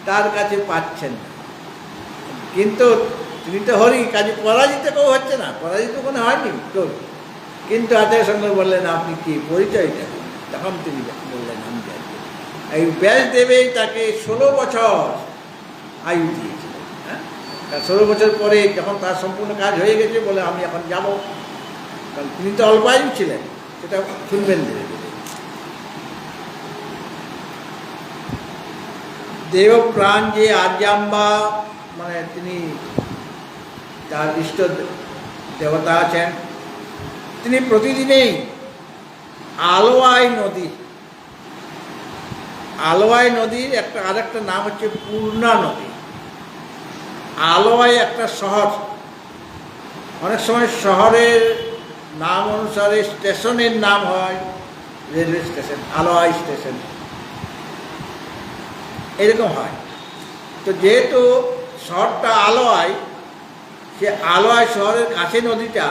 তার কাছে পাচ্ছেন না, কিন্তু তিনি তো হরি, কাজে পরাজিত কেউ হচ্ছে না, পরাজিত কোনো হয়নি কেউ। কিন্তু আচার্য শঙ্কর বললেন আপনি কি পরিচয় দেন? তখন তিনি বললেন আমি জানি। এই ব্যাসদেবেই তাকে 16 বছর আয়ু দিয়েছিলেন। হ্যাঁ, 16 বছর পরে যখন তার সম্পূর্ণ কাজ হয়ে গেছে, বলে আমি এখন যাব, কারণ তিনি তো অল্প আয়ু ছিলেন, সেটা শুনবেন ধীরে ধীরে। দেবপ্রাণ যে আর্যাম্বা, মানে তিনি তার ইষ্ট দেবতা আছেন, তিনি প্রতিদিনেই আলোয়াই নদীর আরেকটা নাম হচ্ছে পূর্ণা নদী। আলোয়াই একটা শহর, অনেক সময় শহরের নাম অনুসারে স্টেশনের নাম হয় রেলওয়ে স্টেশন, আলোয়াই স্টেশন, এরকম হয়। তো যেহেতু শহরটা আলোয়াই, সে আলোয়াই শহরের কাছে নদীটা,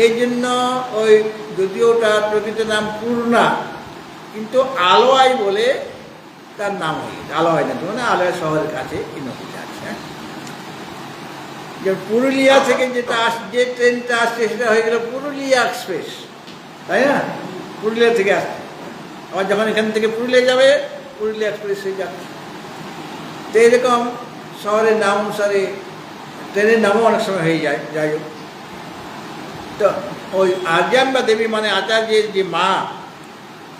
এই জন্য ওই যদিও ওটার প্রকৃত নাম পূর্ণা, কিন্তু আলোয়াই বলে তার নাম হয়ে গেছে। আলোয়াই নদী মানে আলোয়াই শহরের কাছে এই নদীটা আছে। যে পুরুলিয়া থেকে যে ট্রেনটা আসছে সেটা হয়ে গেল পুরুলিয়া এক্সপ্রেস, তাই না? পুরুলিয়া থেকে আসছে, আবার যখন এখান থেকে পুরুলিয়া যাবে, পুরুলিয়া এক্সপ্রেস হয়ে যাবে। তো এরকম শহরের নাম অনুসারে ট্রেনের নামও অনেক সময় হয়ে যায়। যাই হোক, তো ওই আর্যাম্বা দেবী মানে আচার্যের যে মা,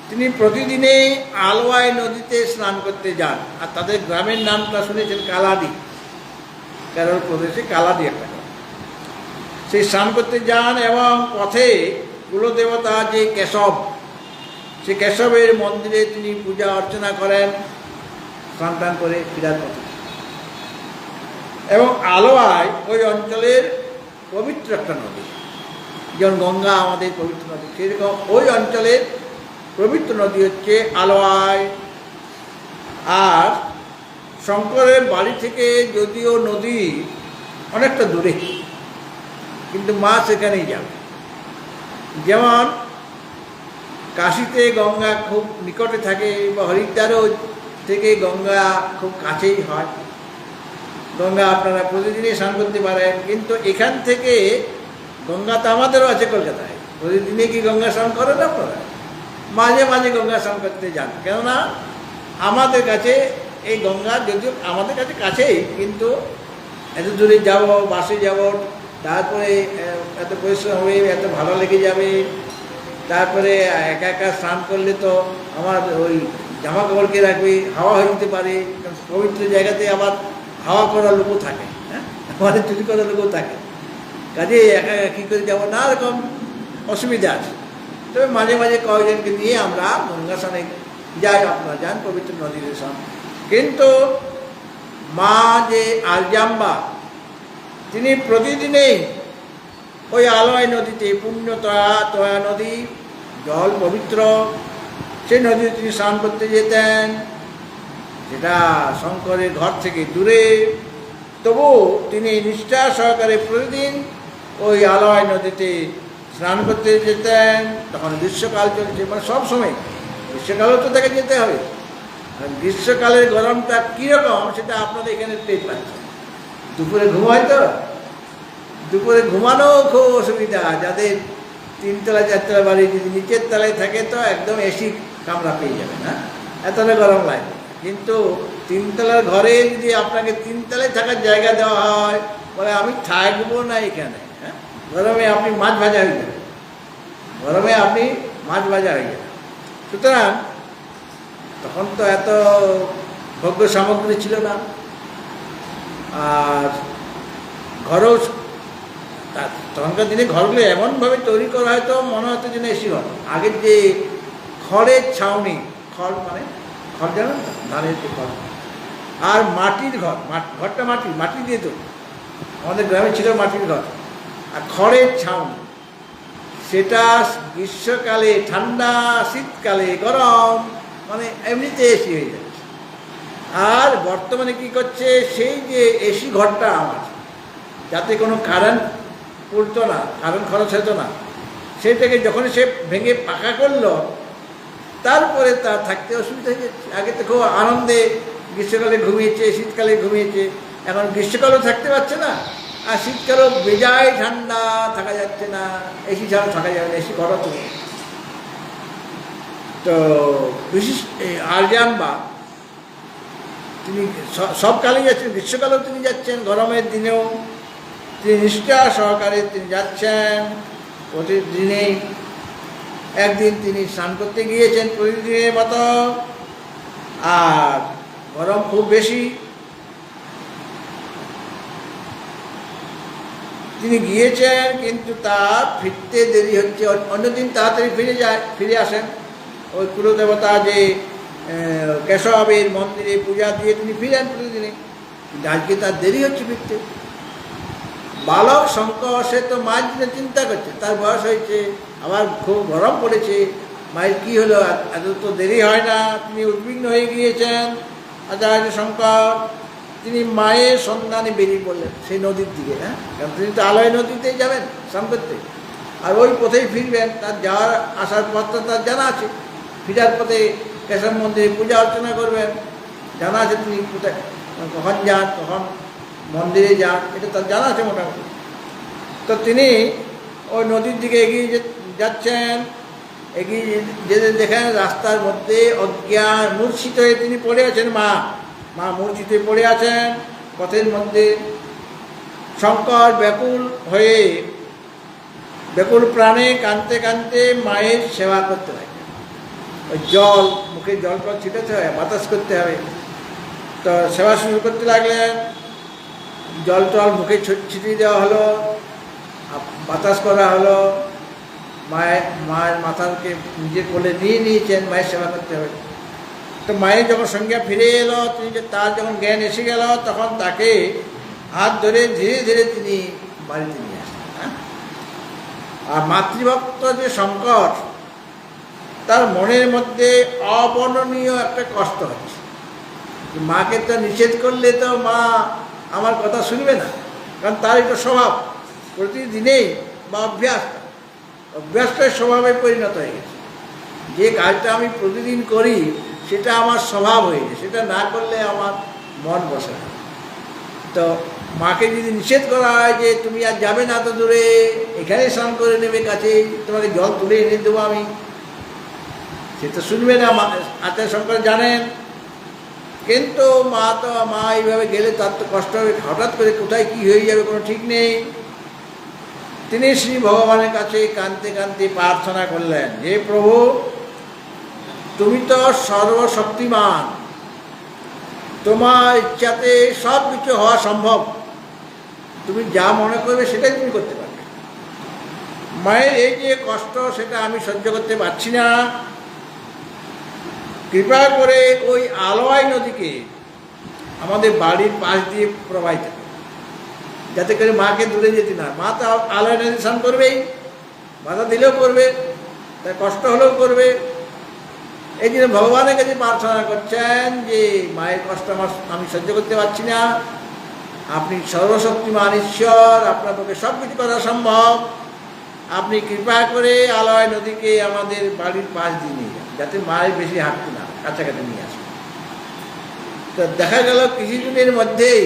তিনি প্রতিদিনেই আলোয়াই নদীতে স্নান করতে যান। আর তাদের গ্রামের নামটা শুনেছেন কালাদি, কেরল প্রদেশে কালাদি একটা গ্রাম। সেই স্নান করতে যান এবং পথে কুলদেবতা যে কেশব, সে কেশবের মন্দিরে তিনি পূজা অর্চনা করেন স্নান টান করে ফিরার পথে। এবং আলোয়াই ওই অঞ্চলের পবিত্র একটা নদী, যেমন গঙ্গা আমাদের পবিত্র নদী, সেরকম ওই অঞ্চলের পবিত্র নদী হচ্ছে আলোয়াই। আর শঙ্করের বাড়ি থেকে যদিও নদী অনেকটা দূরে, কিন্তু মা সেখানেই যাবে। যেমন কাশীতে গঙ্গা খুব নিকটে থাকে, বা হরিদ্বারও থেকে গঙ্গা খুব কাছেই হয়, গঙ্গা আপনারা প্রতিদিনই স্নান করতে পারেন। কিন্তু এখান থেকে গঙ্গা তো আমাদেরও আছে কলকাতায়, প্রতিদিনই কি গঙ্গা স্নান করেন আপনারা? মাঝে মাঝে গঙ্গা স্নান করতে যান, কেননা আমাদের কাছে এই গঙ্গা যদিও আমাদের কাছে কাছেই, কিন্তু এত দূরে যাব, বাসে যাব, তারপরে এত পরিশ্রম হবে, এত ভালো লেগে যাবে, তারপরে একা একা স্নান করলে তো আমার ওই জামা কাপড়কে রাখবে, হাওয়া হয়ে যেতে পারে। পবিত্র জায়গাতে আবার হাওয়া করার লোকও থাকে, হ্যাঁ, আমাদের চুরি করার লোকও থাকে, কাজে একা একা কী করে যাবো, না এরকম অসুবিধা আছে। তবে মাঝে মাঝে কয়েকজনকে নিয়ে আমরা গঙ্গা স্নানে যাই, আপনারা যান পবিত্র নদীর স্নান। কিন্তু মা যে আর্যাম্বা, তিনি প্রতিদিনেই ওই আলোয়াই নদীতে, পুণ্যতয়া নদী, জল পবিত্র, সেই নদীতে তিনি স্নান করতে যেতেন, যেটা শঙ্করের ঘর থেকে দূরে। তবু তিনি নিষ্ঠা সহকারে প্রতিদিন ওই আলোয়াই নদীতে স্নান করতে যেতেন। তখন গ্রীষ্মকাল চলছে, মানে সব সময়, গ্রীষ্মকালেও তো তাকে যেতে হবে। গ্রীষ্মকালের গরমটা কীরকম সেটা আপনাদের এখানে টের পাচ্ছেন। দুপুরে ঘুমায় তো, দুপুরে ঘুমানো খুব অসুবিধা, যাদের তিনতলা চারতলা বাড়ি যদি নিচের তলায় থাকে তো একদম এসি কামরা পেয়ে যাবে না, এতটা গরম লাগে। কিন্তু তিনতলার ঘরে যদি আপনাকে তিনতলায় থাকার জায়গা দেওয়া হয়, বলে আমি থাকবো না এখানে, হ্যাঁ, গরমে আপনি মাছ ভাজা হয়ে যাবেন, গরমে আপনি মাছ ভাজা হয়ে যাবেন। সুতরাং তখন তো এত ভোগ্য সামগ্রী ছিল না, আর ঘরও তখনকার দিনে ঘরগুলো এমনভাবে তৈরি করা হয়তো মনে হতো যেন এসি ঘর। আগের যে খড়ের ছাউনি, খড় মানে খড় জানেন তো, ধানের যে খড়, আর মাটির ঘর, ঘরটা মাটি দিয়ে তো, আমাদের গ্রামে ছিল মাটির ঘর আর খড়ের ছাউনি, সেটা গ্রীষ্মকালে ঠান্ডা, শীতকালে গরম, মানে এমনিতে এসি হয়ে যাচ্ছে। আর বর্তমানে কি করছে, সেই যে এসি ঘরটা আমার, যাতে কোনো কারেন্ট পড়তো না, কারেন্ট খরচ হতো না, সেটাকে যখন সে ভেঙে পাকা করলো, তারপরে তার থাকতে অসুবিধা হয়ে যাচ্ছে। আগে তো খুব আনন্দে গ্রীষ্মকালে ঘুমিয়েছে, শীতকালে ঘুমিয়েছে, এখন গ্রীষ্মকালেও থাকতে পারছে না, আর শীতকালেও বেজায় ঠান্ডা, থাকা যাচ্ছে না, এসি ছাড়া থাকা যাবে না, এসি ঘরও তো। তো বিশেষ আরজান বা তিনি সব কালেই যাচ্ছেন, গ্রীষ্মকালেও তিনি যাচ্ছেন, গরমের দিনেও তিনি নিষ্ঠা সহকারে তিনি যাচ্ছেন প্রতিদিনেই। একদিন তিনি স্নান করতে গিয়েছেন প্রতিদিনের মতো, আর গরম খুব বেশি, তিনি গিয়েছেন, কিন্তু তার ফিরতে দেরি হচ্ছে। অন্যদিন তাড়াতাড়ি ফিরে আসেন, ওই কুলদেবতা যে কেশবের মন্দিরে পূজা দিয়ে তিনি ফিরেন প্রতিদিনে, কিন্তু আজকে তার দেরি হচ্ছে ফিরতে। বালক শঙ্কর সে তো মায়ের জন্য চিন্তা করছে, তার বয়স হয়েছে, আবার খুব গরম পড়েছে, মায়ের কী হলো, এত তো দেরি হয় না। তিনি উদ্বিগ্ন হয়ে গিয়েছেন। আচার্য শঙ্কর তিনি মায়ের সন্ধানে বেরিয়ে পড়লেন সেই নদীর দিকে, হ্যাঁ, কারণ তিনি তো আলয় নদীতেই যাবেন স্নান করতে, আর ওই পথেই ফিরবেন। তার যাওয়ার আসার পথটা তার জানা আছে, ফিরার পথে কেশব মন্দিরে পূজা অর্চনা করবেন, জানা আছে তিনি কোথায় কখন যান, কখন মন্দিরে যান, এটা তার জানা আছে মোটামুটি। তো তিনি ওই নদীর দিকে এগিয়ে যাচ্ছেন, এগিয়ে যেতে দেখেন রাস্তার মধ্যে অজ্ঞান মূর্ছিত হয়ে তিনি পড়ে আছেন, মা মূর্ছিত হয়ে পড়ে আছেন পথের মধ্যে। শঙ্কর ব্যাকুল প্রাণে কাঁদতে কাঁদতে মায়ের সেবা করতে লাগে। ওই জল, মুখে জল ছিটাতে হয়, বাতাস করতে হবে, তো সেবা শুরু করতে লাগলেন। জল টল মুখে ছিটিয়ে দেওয়া হলো, বাতাস করা হলো, মায়ের মাথাকে নিজের কোলে নিয়ে নিয়েছেন, মায়ের সেবা করতে হবে। তো মায়ের যখন সংজ্ঞা ফিরে এলো, তার যখন জ্ঞান এসে গেল, তখন তাকে হাত ধরে ধীরে ধীরে তিনি বাড়িতে নিয়ে আসেন, হ্যাঁ। আর মাতৃভক্ত যে শঙ্কর, তার মনের মধ্যে অবর্ণনীয় একটা কষ্ট হচ্ছে। মাকে তো নিষেধ করলে তো মা আমার কথা শুনবে না, কারণ তার একটা স্বভাব, প্রতিদিনেই বা অভ্যাসটাই স্বভাবে পরিণত হয়ে গেছে। যে কাজটা আমি প্রতিদিন করি সেটা আমার স্বভাব হয়ে গেছে, সেটা না করলে আমার মন বসে না। তো মাকে যদি নিষেধ করা হয় যে তুমি আর যাবে না তো দূরে, এখানে স্নান করে নেবে, কাছে তোমাকে জল তুলে এনে দেবো আমি, সে তো শুনবে না। আচার্য শঙ্কর জানেন, কিন্তু মা এইভাবে গেলে তার তো কষ্ট হবে, হঠাৎ করে কোথায় কি হয়ে যাবে কোনো ঠিক নেই। তিনি শ্রী ভগবানের কাছে কাঁদতে কাঁদতে প্রার্থনা করলেন, হে প্রভু, তুমি তো সর্বশক্তিমান, তোমার ইচ্ছাতে সব কিছু হওয়া সম্ভব, তুমি যা মনে করবে সেটাই তুমি করতে পারবে। মায়ের এই যে কষ্ট, সেটা আমি সহ্য করতে পারছি না, কৃপা করে ওই আলোয় নদীকে আমাদের বাড়ির পাশ দিয়ে প্রবাহিত, যাতে করে মাকে দূরে যেতে না। মা তো আলোয় নদী স্নান করবেই, বাধা দিলেও করবে, তাই কষ্ট হলেও করবে। এই জন্য ভগবানের কাছে প্রার্থনা করছেন যে মায়ের কষ্ট আমি সহ্য করতে পারছি না, আপনি সর্বশক্তিমান ঈশ্বর, আপনার পক্ষে সব কিছু করা সম্ভব, আপনি কৃপা করে আলয় নদীকে আমাদের বাড়ির পাশ দিয়ে নিয়ে যান, যাতে মায়ের বেশি হাঁটতে না, কাছাকাছি নিয়ে আসে। তো দেখা গেল কিছুদিনের মধ্যেই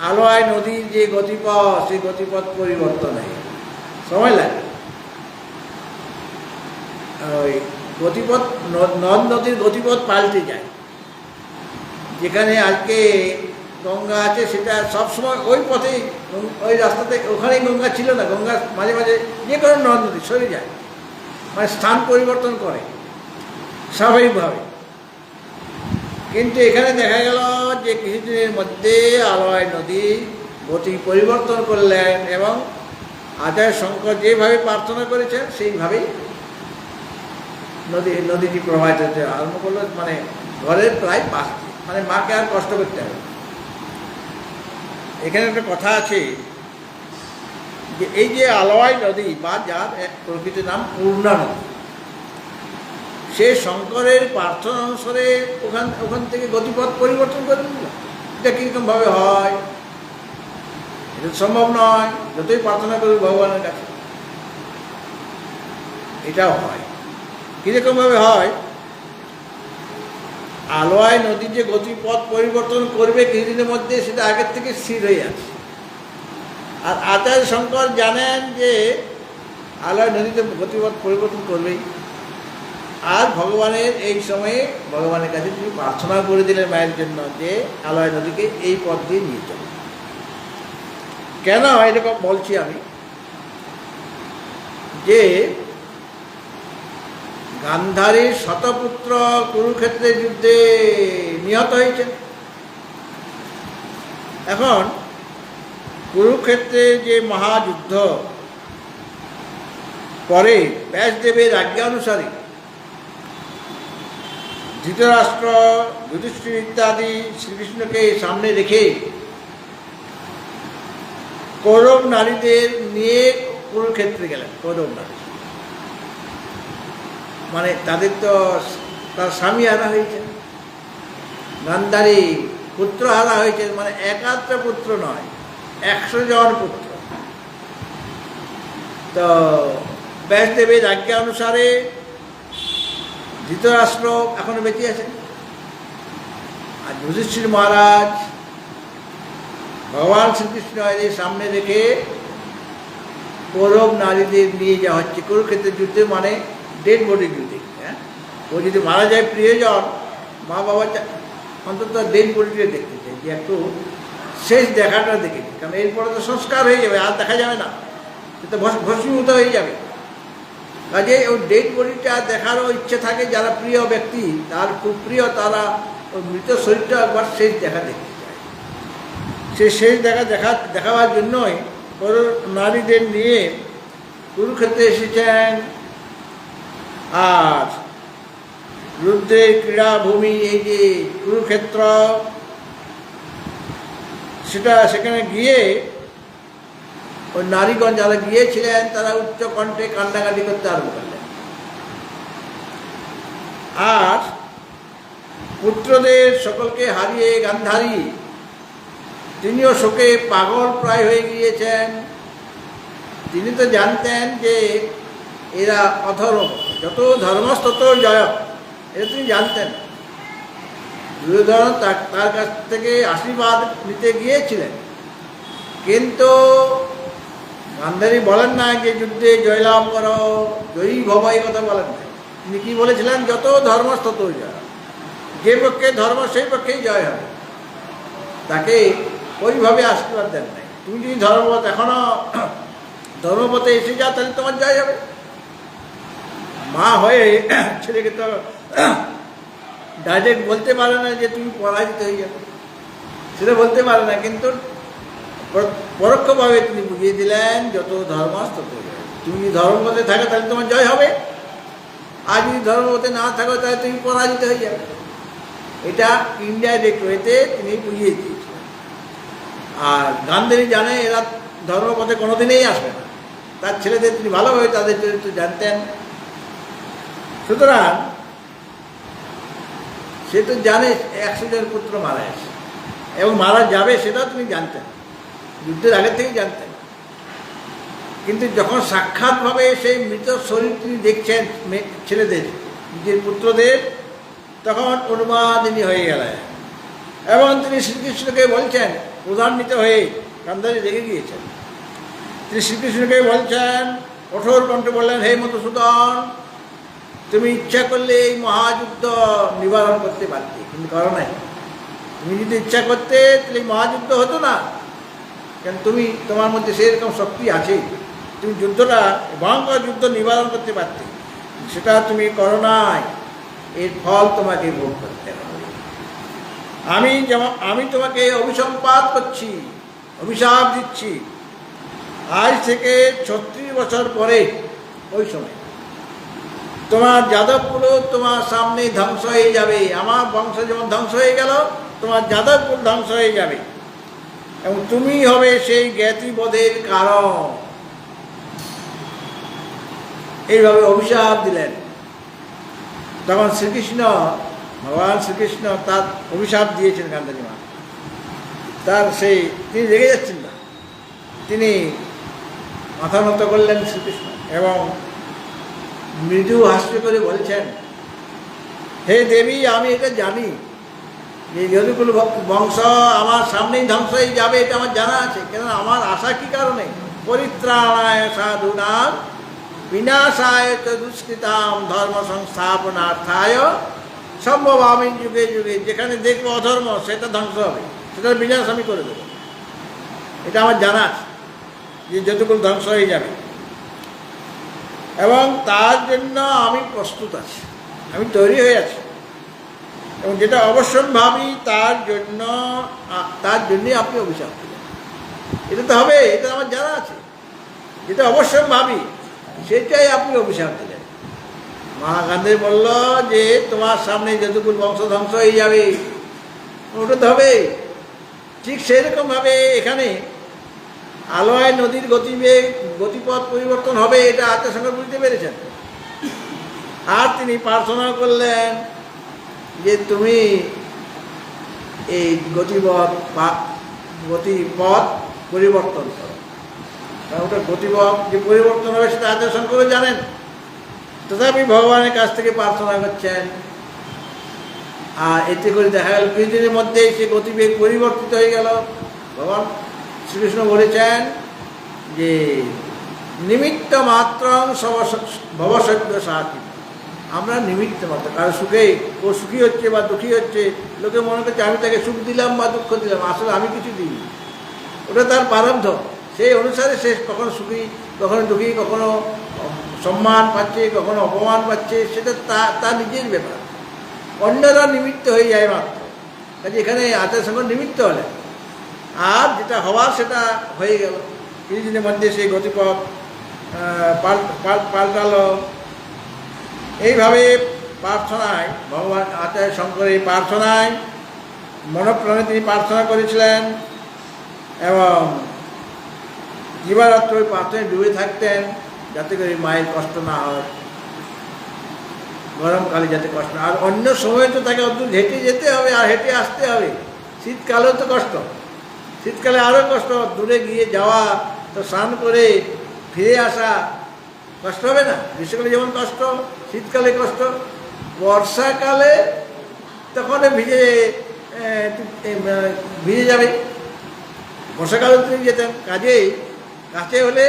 আলয় নদীর যে গতিপথ, সেই গতিপথ পরিবর্তন হয়ে গেল, সময় লাগে। ওই গতিপথ, নদ নদীর গতিপথ পাল্টে যায়। যেখানে আজকে গঙ্গা আছে সেটা সবসময় ওই পথেই, ওই রাস্তাতে, ওখানেই গঙ্গা ছিল না। গঙ্গা মাঝে মাঝে যে কোনো নদ নদী সরে যায়, মানে স্থান পরিবর্তন করে স্বাভাবিকভাবে। কিন্তু এখানে দেখা গেল যে কিছুদিনের মধ্যে আলয় নদী গতি পরিবর্তন করলেন এবং আচার্য শঙ্কর যেভাবে প্রার্থনা করেছেন সেইভাবেই নদীটি প্রবাহিত হতে আরম্ভ করলো, মানে ঘরের প্রায় পাশ, মানে মাকে আর কষ্ট করতে হবে। এখানে একটা কথা আছে যে এই যে আলয় নদী বা যার এক প্রকৃত নাম পূর্ণা নদী, সে শঙ্করের প্রার্থনা অনুসারে ওখান থেকে গতিপথ পরিবর্তন করে দিল। এটা কীরকমভাবে হয়? এটা সম্ভব নয়, যতই প্রার্থনা করি ভগবানের কাছে। এটাও হয়। কীরকমভাবে হয়? আলয় নদী যে গতিপথ পরিবর্তন করবে কিছুদিনের মধ্যে, সেটা আগের থেকে স্থির হয়ে আছে। আর আচার্য শঙ্কর জানেন যে আলয় নদীতে গতিপথ পরিবর্তন করবেই। আর ভগবানের এই সময়ে ভগবানের কাছে তিনি প্রার্থনা করে দিলেন মায়ের জন্য যে আলয় নদীকে এই পথ দিয়ে নিয়ে চলে। কেন এরকম বলছি আমি? যে গান্ধারীর শতপুত্র কুরুক্ষেত্রের যুদ্ধে নিহত হয়েছেন। এখন কুরুক্ষেত্রে যে মহাযুদ্ধ পরে ব্যাসদেবের আজ্ঞা অনুসারে ধৃতরাষ্ট্র, যুধিষ্ঠির ইত্যাদি শ্রীকৃষ্ণকে সামনে রেখে কৌরব নারীদের নিয়ে কুরুক্ষেত্রে গেলেন। কৌরব নারী মানে তাদের তো তার স্বামী হারা হয়েছে, গান্ধারী পুত্র হারা হয়েছে, মানে একাত্র পুত্র নয়, 100 জন পুত্র। তো ব্যাসদেবের আজ্ঞা অনুসারে ধৃতরাষ্ট্র এখনো বেঁচে আছেন, আর যুধিষ্ঠির মহারাজ ভগবান শ্রীকৃষ্ণ এদের সামনে রেখে কৌরব নারীদের নিয়ে যাওয়া হচ্ছে কুরুক্ষেত্রের যুদ্ধে, মানে ডেড বডি যুদ্ধে। হ্যাঁ, ও যদি মারা যায় প্রিয়জন, মা বাবা অন্তত ডেড বডিটা দেখতে চাই, যে একটু শেষ দেখাটা দেখে, কারণ এরপরে তো সংস্কার হয়ে যাবে, আর দেখা যাবে না, সে তো ভস্মীভূত হয়ে যাবে। কাজে ওই ডেড বডিটা দেখারও ইচ্ছে থাকে যারা প্রিয় ব্যক্তি, তার খুব প্রিয়, তারা ওই মৃত শরীরটা একবার শেষ দেখা দেখতে চায়। সে শেষ দেখাবার জন্যই নারীদের নিয়ে কুরুক্ষেত্রে এসেছেন। আর রুদ্রের ক্রীড়াভূমি এই যে কুরুক্ষেত্র, সেখানে গিয়ে ওই নারীগণ যারা গিয়েছিলেন তারা উচ্চ কণ্ঠে কান্নাকাটি করতে আরম্ভ করলেন। আর পুত্রদের সকলকে হারিয়ে গান্ধারী, তিনিও শোকে পাগল প্রায় হয়ে গিয়েছেন। তিনি তো জানতেন যে এরা অধর্ম, যত ধর্মস্থ তত জয়, এটা তিনি জানতেন। দুর্যোধন তার কাছ থেকে আশীর্বাদ নিতে গিয়েছিলেন, কিন্তু গান্ধারী বলেন না যে যুদ্ধে জয়লাভ করো, জয়ী ভব, এই কথা বলেন না। তিনি কি বলেছিলেন? যত ধর্মস্থ তত জয়, যে পক্ষে ধর্ম সেই পক্ষেই জয় হবে। তাকে ওইভাবে আশীর্বাদ দেন নাই। তুমি যদি ধর্মপথ এখনো ধর্মপথে এসে যাও, তাহলে তোমার জয় হবে। মা হয়ে ছেলেকে তো ডাইরেক্ট বলতে পারে না যে তুমি পরাজিত হয়ে যাবে, সেটা বলতে পারে না, কিন্তু পরোক্ষভাবে তিনি বুঝিয়ে দিলেন যত ধর্মস্থ তত জয়। তুমি যদি ধর্মপথে থাকো তাহলে তোমার জয় হবে, আর যদি ধর্মপথে না থাকো তাহলে তুমি পরাজিত হয়ে যাবে। এটা ইনডাইরেক্ট ওয়েতে তিনি বুঝিয়ে দিয়েছিলেন। আর গান্ধারী জানে এরা ধর্মপথে কোনোদিনই আসবে না, তার ছেলেদের তিনি ভালোভাবে তাদের চরিত্র জানতেন। সুতরাং সে তো জানে 100 জন পুত্র মারা গেছে এবং মারা যাবে, সেটাও তিনি জানতেন, যুদ্ধের আগের থেকেই জানতেন। কিন্তু যখন সাক্ষাৎভাবে সেই মৃত শরীর তিনি দেখছেন ছেলেদের, নিজের পুত্রদের, তখন উন্মাদিনী হয়ে গেলেন এবং তিনি শ্রীকৃষ্ণকে বলছেন, প্রধান্বিত হয়ে গান্ধারী রেগে গিয়েছেন। তিনি শ্রীকৃষ্ণকে বলছেন, কঠোর কণ্ঠে বললেন, হে মধুসূদন, তুমি ইচ্ছা করলে এই মহাযুদ্ধ নিবারণ করতে পারতে, কিন্তু করো নাই। তুমি যদি ইচ্ছা করতে তাহলে এই মহাযুদ্ধ হতো না, কেন তুমি তোমার মধ্যে সেরকম শক্তি আছে, তুমি যুদ্ধটা ভয়ঙ্কর যুদ্ধ নিবারণ করতে পারতে, সেটা তুমি করো নাই। এর ফল তোমাকে ভোগ করতে হবে। আমি তোমাকে অভিসম্পাত করছি, অভিশাপ দিচ্ছি। আজ থেকে 36 বছর পরে ওই সময় তোমার যাদবকুল তোমার সামনে ধ্বংস হয়ে যাবে। আমার বংশ যেমন ধ্বংস হয়ে গেল, তোমার যাদবকুল ধ্বংস হয়ে যাবে, এবং তুমি হবে সেই জ্ঞাতিবোধের কারণ। এইভাবে অভিশাপ দিলেন। তখন ভগবান শ্রীকৃষ্ণ তার অভিশাপ দিয়েছেন গান্ধারী মা। তিনি রেগে যাচ্ছেন না, তিনি মাথা নত করলেন শ্রীকৃষ্ণ এবং মৃদু হাস্য করে বলছেন, হে দেবী, আমি এটা জানি যে যদুকুল বংশ আমার সামনেই ধ্বংস হয়ে যাবে, এটা আমার জানা আছে। কেন আমার আশা কি কারণে? পরিত্রাণায় সাধুনাম বিনাশায় চ দুষ্কৃতাম ধর্ম সংস্থাপনার্থায় সম্ভবামি যুগে যুগে। যেখানে দেখবো অধর্ম, সেটা ধ্বংস হবে, সেটার বিনাশ আমি করে দেবো। এটা আমার জানা আছে যে যদুকুল ধ্বংস হয়ে যাবে, এবং তার জন্য আমি প্রস্তুত আছি, আমি তৈরি হয়ে আছি। এবং যেটা অবশ্যম্ভাবী তার জন্যই আপনি অভিশাপ দিলেন। এটা তো হবে, এটা আমার জানা আছে। যেটা অবশ্যম্ভাবী সেটাই আপনি অভিশাপ দিলেন। মহাগান্ধী বলল যে তোমার সামনে যদুকুল বংশ ধ্বংস হয়ে যাবে, ওটা তো হবে। ঠিক সেরকমভাবে এখানে আলোয় নদীর গতিপথ পরিবর্তন হবে, এটা আত্মার সঙ্গে বুঝতে পেরেছেন। আর তিনি প্রার্থনা করলেন যে তুমি এই গতিপথ পরিবর্তন করো। ওটা গতিপথ যে পরিবর্তন হবে সেটা আত্মার সঙ্গে জানেন। তথাপি ভগবানের কাছ থেকে প্রার্থনা করছেন, আর এতে করে দেখা গেল কিছুদিনের মধ্যেই সে গতিবেগ পরিবর্তিত হয়ে গেল। ভগবান শ্রীকৃষ্ণ বলেছেন যে নিমিত্ত মাত্র ভবসত্য সাথী। আমরা নিমিত্ত মাত্র, কারো সুখে ও সুখী হচ্ছে বা দুঃখী হচ্ছে, লোকে মনে করছে আমি তাকে সুখ দিলাম বা দুঃখ দিলাম, আসলে আমি কিছু দিই। ওটা তার প্রারব্ধ, সেই অনুসারে সে কখনো সুখী, কখনো দুঃখী, কখনো সম্মান পাচ্ছে, কখনো অপমান পাচ্ছে, সেটা তার নিজের ব্যাপার। অন্যরা নিমিত্ত হয়ে যায় মাত্র। কাজে এখানে আচার্য সঙ্গে নিমিত্ত হলে, আর যেটা হওয়ার সেটা হয়ে গেল। কিছুদিনের মধ্যে সেই গতিপথ পাল্টালো। এইভাবে প্রার্থনায় ভগবান আচার্য শঙ্করের প্রার্থনায় মনপ্রাণে তিনি প্রার্থনা করেছিলেন, এবং দিবারাত্র ওই প্রার্থনায় ডুবে থাকতেন, যাতে করে মায়ের কষ্ট না হয়, গরমকালে যাতে কষ্ট না। আর অন্য সময় তো তাকে অত হেঁটে যেতে হবে আর হেঁটে আসতে হবে। শীতকালেও তো কষ্ট, শীতকালে আরও কষ্ট। দূরে গিয়ে যাওয়া, তো স্নান করে ফিরে আসা কষ্ট হবে না? গ্রীষ্মকালে যেমন কষ্ট, শীতকালে কষ্ট, বর্ষাকালে তখন ভিজে যাবে। বর্ষাকালে তিনি যেতেন কাছে হলে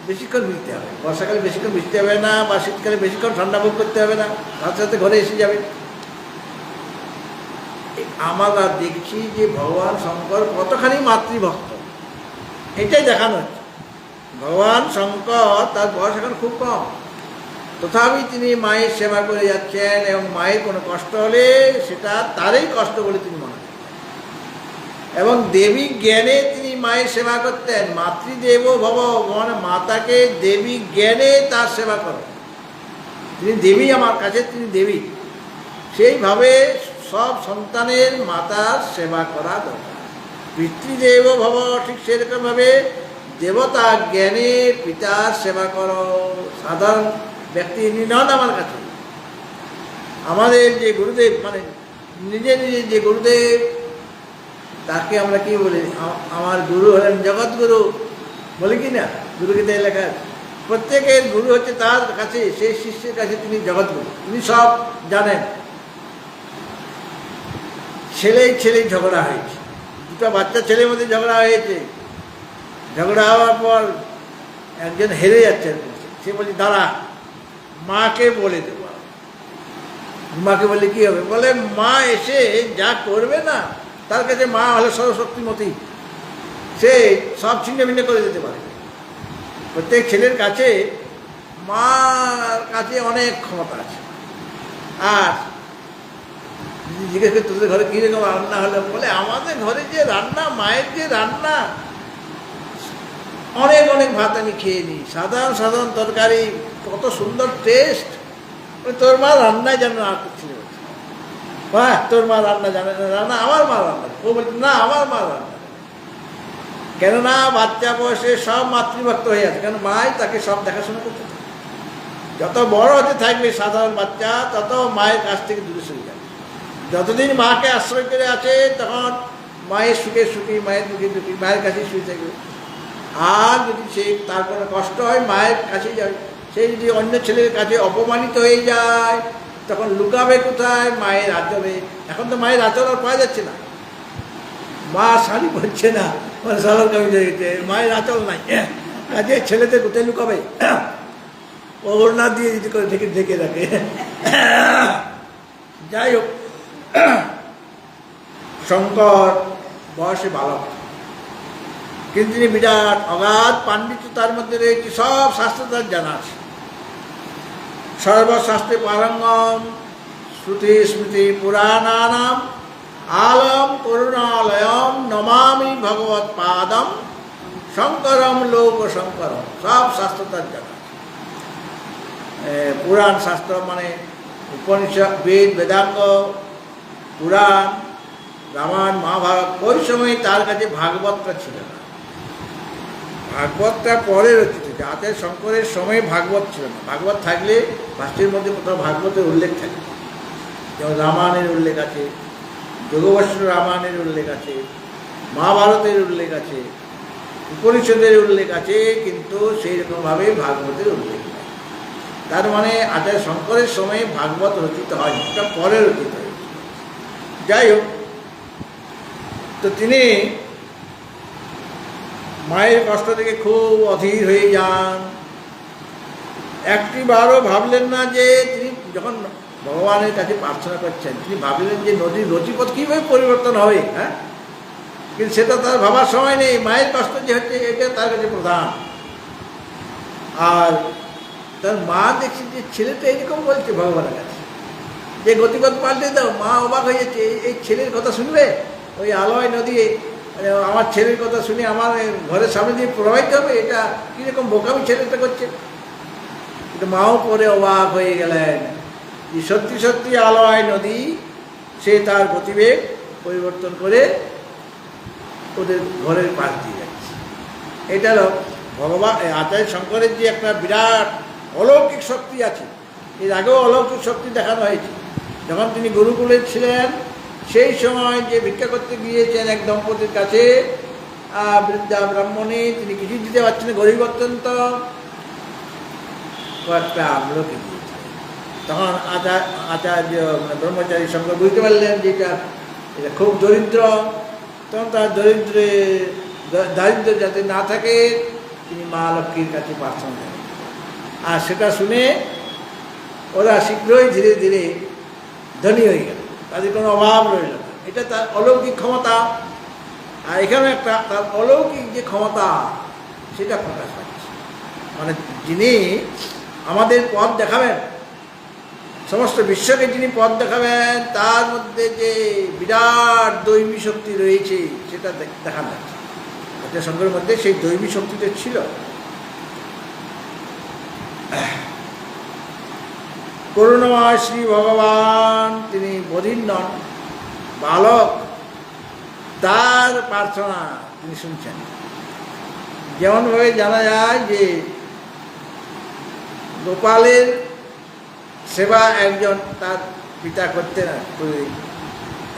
বেশিক্ষণ ভিজতে হবে, বর্ষাকালে বেশিক্ষণ ভিজতে হবে না, বা শীতকালে বেশিক্ষণ ঠান্ডা ভোগ করতে হবে না, সাথে সাথে ঘরে এসে যাবে। আমরা দেখছি যে ভগবান শঙ্কর কতখানি মাতৃভক্ত, এটাই দেখানো হচ্ছে। ভগবান শঙ্কর তার বয়স এখন খুব কম, তথাপি তিনি মায়ের সেবা করে যাচ্ছেন, এবং মায়ের কোনো কষ্ট হলে সেটা তারই কষ্ট বলে তিনি মনে করেন। এবং দেবী জ্ঞানে তিনি মায়ের সেবা করতেন। মাতৃদেব ভব, মানে মাতাকে দেবী জ্ঞানে তার সেবা করেন। তিনি দেবী, আমার কাছে তিনি দেবী। সেইভাবে সব সন্তানের মাতার সেবা করা দরকার। পিতৃদেব ভব, ঠিক সেরকমভাবে দেবতা জ্ঞানে পিতার সেবা করো। সাধারণ ব্যক্তি নন আমার কাছে, আমাদের যে গুরুদেব, মানে নিজে যে গুরুদেব, তাকে আমরা কি বলি? আমার গুরু হলেন জগৎগুরু, বলি কি না? গুরুগীতায় লেখা, প্রত্যেকের গুরু হচ্ছে তার কাছে, সেই শিষ্যের কাছে তিনি জগৎগুরু, তিনি সব জানেন। ছেলেই ঝগড়া হয়েছে, দুটো বাচ্চা ছেলের মধ্যে ঝগড়া হয়েছে। ঝগড়া হওয়ার পর একজন হেরে যাচ্ছে, সে বলছে দাঁড়া, মাকে বলে দেবো। মাকে বলে কি হবে? বলে মা এসে যা করবে না, তার কাছে মা হলে সর্বশক্তিমতী, সে সব ছিন্ন ভিন্ন করে দিতে পারে। প্রত্যেক ছেলের কাছে মার কাছে অনেক ক্ষমতা আছে। আর যদি জিজ্ঞেস করে তোদের ঘরে কীরকম রান্না হলো, বলে আমাদের ঘরে যে রান্না, মায়ের যে রান্না, অনেক অনেক ভাত আমি খেয়ে নিই, সাধারণ সাধারণ তরকারি, কত সুন্দর টেস্ট। তোর মা রান্নাই জানে না, আর কিছু নেই। হ্যাঁ, তোর মা রান্না জানে না, রান্না আমার মা রান্না। ও বলছে না, আমার মা রান্না। কেননা বাচ্চা বয়সে সব মাতৃভক্ত হয়ে আছে, কেন মাই তাকে সব দেখাশোনা করতে থাকে। যত বড় হতে থাকবে সাধারণ বাচ্চা, তত মায়ের কাছ থেকে দূরে সরে যাবে। যতদিন মাকে আশ্রয় করে আছে, তখন মায়ের সুখে সুখী, মায়ের দুঃখে দুঃখী, মায়ের কাছেই শুয়ে থাকবে। আর যদি সে তার কোনো কষ্ট হয়, মায়ের কাছেই যাবে। সে যদি অন্য ছেলের কাছে অপমানিত হয়ে যায়, তখন লুকাবে কোথায়? মায়ের আঁচলে। এখন তো মায়ের আঁচল আর পাওয়া যাচ্ছে না, মা শাড়ি পরছে না, মানে সালার কামিজ হয়ে গেছে, মায়ের আঁচল নাই, কাজে ছেলেদের কোথায় লুকাবে? ওড়না দিয়ে যদি করে ঢেকে ঢেকে রাখে। যাই হোক, শঙ্কর বয়সে বালক, কিন্তু তিনি বিরাট অগাধ পাণ্ডিত্য তার মধ্যে রয়েছে, সব শাস্ত্র তার জানা আছে। সর্বশাস্ত্রে পারঙ্গম, শ্রুতি স্মৃতি পুরাণানাম আলম করুণালয়ম নমামি ভগবৎ পাদম শঙ্করম লোক শঙ্করম। সব শাস্ত্র তার জানা। পুরাণ শাস্ত্র মানে উপনিষদ, বেদ, বেদাঙ্গ, পুরাণ, রামায়ণ, মহাভারত। ওই সময় তার কাছে ভাগবতটা ছিল না, ভাগবতটা পরে রচিত। যাতে শঙ্করের সময় ভাগবত ছিল না। ভাগবত থাকলে ভাষ্যের মধ্যে কোথাও ভাগবতের উল্লেখ থাকে, যেমন রামায়ণের উল্লেখ আছে, যোগবর্ষ রামায়ণের উল্লেখ আছে, মহাভারতের উল্লেখ আছে, উপনিষদের উল্লেখ আছে, কিন্তু সেই রকমভাবে ভাগবতের উল্লেখ নেই। তার মানে আচার্য শঙ্করের সময় ভাগবত রচিত হয়নি, এটা পরে রচিত হয়েছে। যাই হোক, তো তিনি মায়ের কষ্ট থেকে খুব অধীর হয়ে যান। একটিবারও ভাবলেন না যে তিনি যখন ভগবানের কাছে প্রার্থনা করছেন, তিনি ভাবলেন যে নদীর রচিপথ কীভাবে পরিবর্তন হবে। হ্যাঁ, কিন্তু সেটা তার ভাবার সময় নেই। মায়ের কষ্ট যে হচ্ছে, এটা তার কাছে প্রধান। আর তার মা দেখছে যে ছেলেটা এরকম বলছে ভগবানের কাছে, যে গতিপথ পাল্টে দাও। মা অবাক হয়ে যাচ্ছে, এই ছেলের কথা শুনবে? ওই আলয় নদী আমার ছেলের কথা শুনে আমার ঘরের সামনে দিয়ে প্রবাহিত হবে? এটা কীরকম বোকামি ছেলেটা করছে। কিন্তু মাও পরে অবাক হয়ে গেলেন যে সত্যি সত্যি আলয় নদী সে তার গতিবেগ পরিবর্তন করে ওদের ঘরের পাশ দিয়ে যাচ্ছে। এটা ভগবান আচার্য শঙ্করের যে একটা বিরাট অলৌকিক শক্তি আছে, এর আগেও অলৌকিক শক্তি দেখানো হয়েছে। যখন তিনি গুরুকুলে ছিলেন, সেই সময় যে ভিক্ষা করতে গিয়েছেন এক দম্পতির কাছে, বৃদ্ধা ব্রাহ্মণী, তিনি কিছু দিতে পারছেন না, গরিব অত্যন্ত, কয়েকটা আমলকি দিয়েছিলেন। তখন আচার্য ব্রহ্মচারী শঙ্কর বুঝতে পারলেন যে এটা খুব দরিদ্র। তখন তার দারিদ্র যাতে না থাকে, তিনি মা লক্ষ্মীর কাছে প্রার্থনা করেন। আর সেটা শুনে ওরা শীঘ্রই ধীরে ধীরে ধনী হয়ে গেল, তাদের কোনো অভাব রইল না। এটা তার অলৌকিক ক্ষমতা। আর এখানে একটা তার অলৌকিক যে ক্ষমতা, সেটা প্রকাশ পাচ্ছে। মানে যিনি আমাদের পথ দেখাবেন, সমস্ত বিশ্বকে যিনি পথ দেখাবেন, তার মধ্যে যে বিরাট দৈবী শক্তি রয়েছে, সেটা দেখা যাচ্ছে। আচার্য শঙ্করের মধ্যে সেই দৈবী শক্তিটা ছিল। করুণাময় শ্রী ভগবান, তিনি বধির নন, বালক, তার প্রার্থনা তিনি শুনছেন। যেমনভাবে জানা যায় যে গোপালের সেবা একজন তার পিতা করতেন।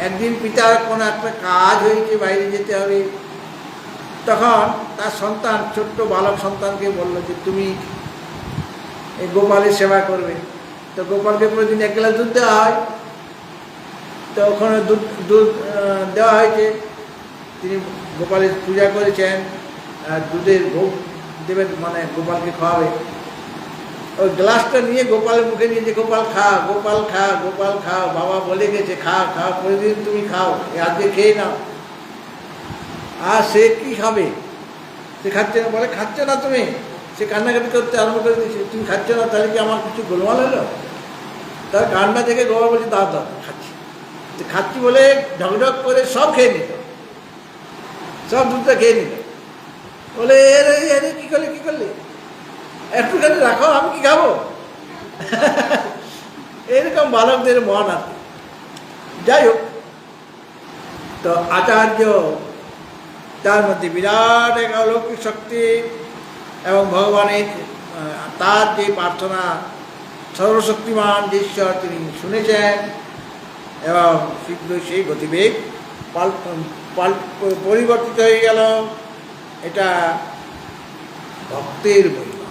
একদিন পিতার কোনো একটা কাজ হয়েছে, বাইরে যেতে হবে। তখন তার সন্তান, ছোট্ট বালক সন্তানকে বলল যে তুমি এই গোপালের সেবা করবে। তো গোপালকে প্রতিদিন 1 গ্লাস দুধ দেওয়া হয়। তো ওখানে দুধ দেওয়া হয়েছে। তিনি গোপালের পূজা করেছেন, দুধের ভোগ দেবেন, মানে গোপালকে খাওয়াবে। ওই গ্লাসটা নিয়ে গোপালের মুখে নিয়ে যে গোপাল খা, গোপাল খা, গোপাল খাও, বাবা বলে গেছে খা খা, প্রতিদিন তুমি খাও, আজকে খেয়ে নাও। আর সে কি খাবে? সে খাচ্ছে না, বলে খাচ্ছে না তুমি। সে কান্নাকাটি করতে আরম্ভ করে দিয়েছে, তুমি খাচ্ছ না, তাহলে কি আমার কিছু গোলমাল হলো? তার কান্না থেকে গোপাল বলছে দাও দাও খাচ্ছি। খাচ্ছি বলে ঢকঢক করে সব খেয়ে নিত, সব দুধটা খেয়ে নিল। বলে এরে এরে কী করলে কী করলে, একটুখানি রাখো, আমি কি খাবো? এরকম বালকদের মন আছে। যাই হোক, তো আচার্য তার মধ্যে বিরাট এক অলৌকিক শক্তি এবং ভগবানের তার যে প্রার্থনা সর্বশক্তিমান যে ঈশ্বর তিনি শুনেছেন এবং শীঘ্রই সেই গতিবেগ পরিবর্তিত হয়ে গেল। এটা ভক্তের মহিমা।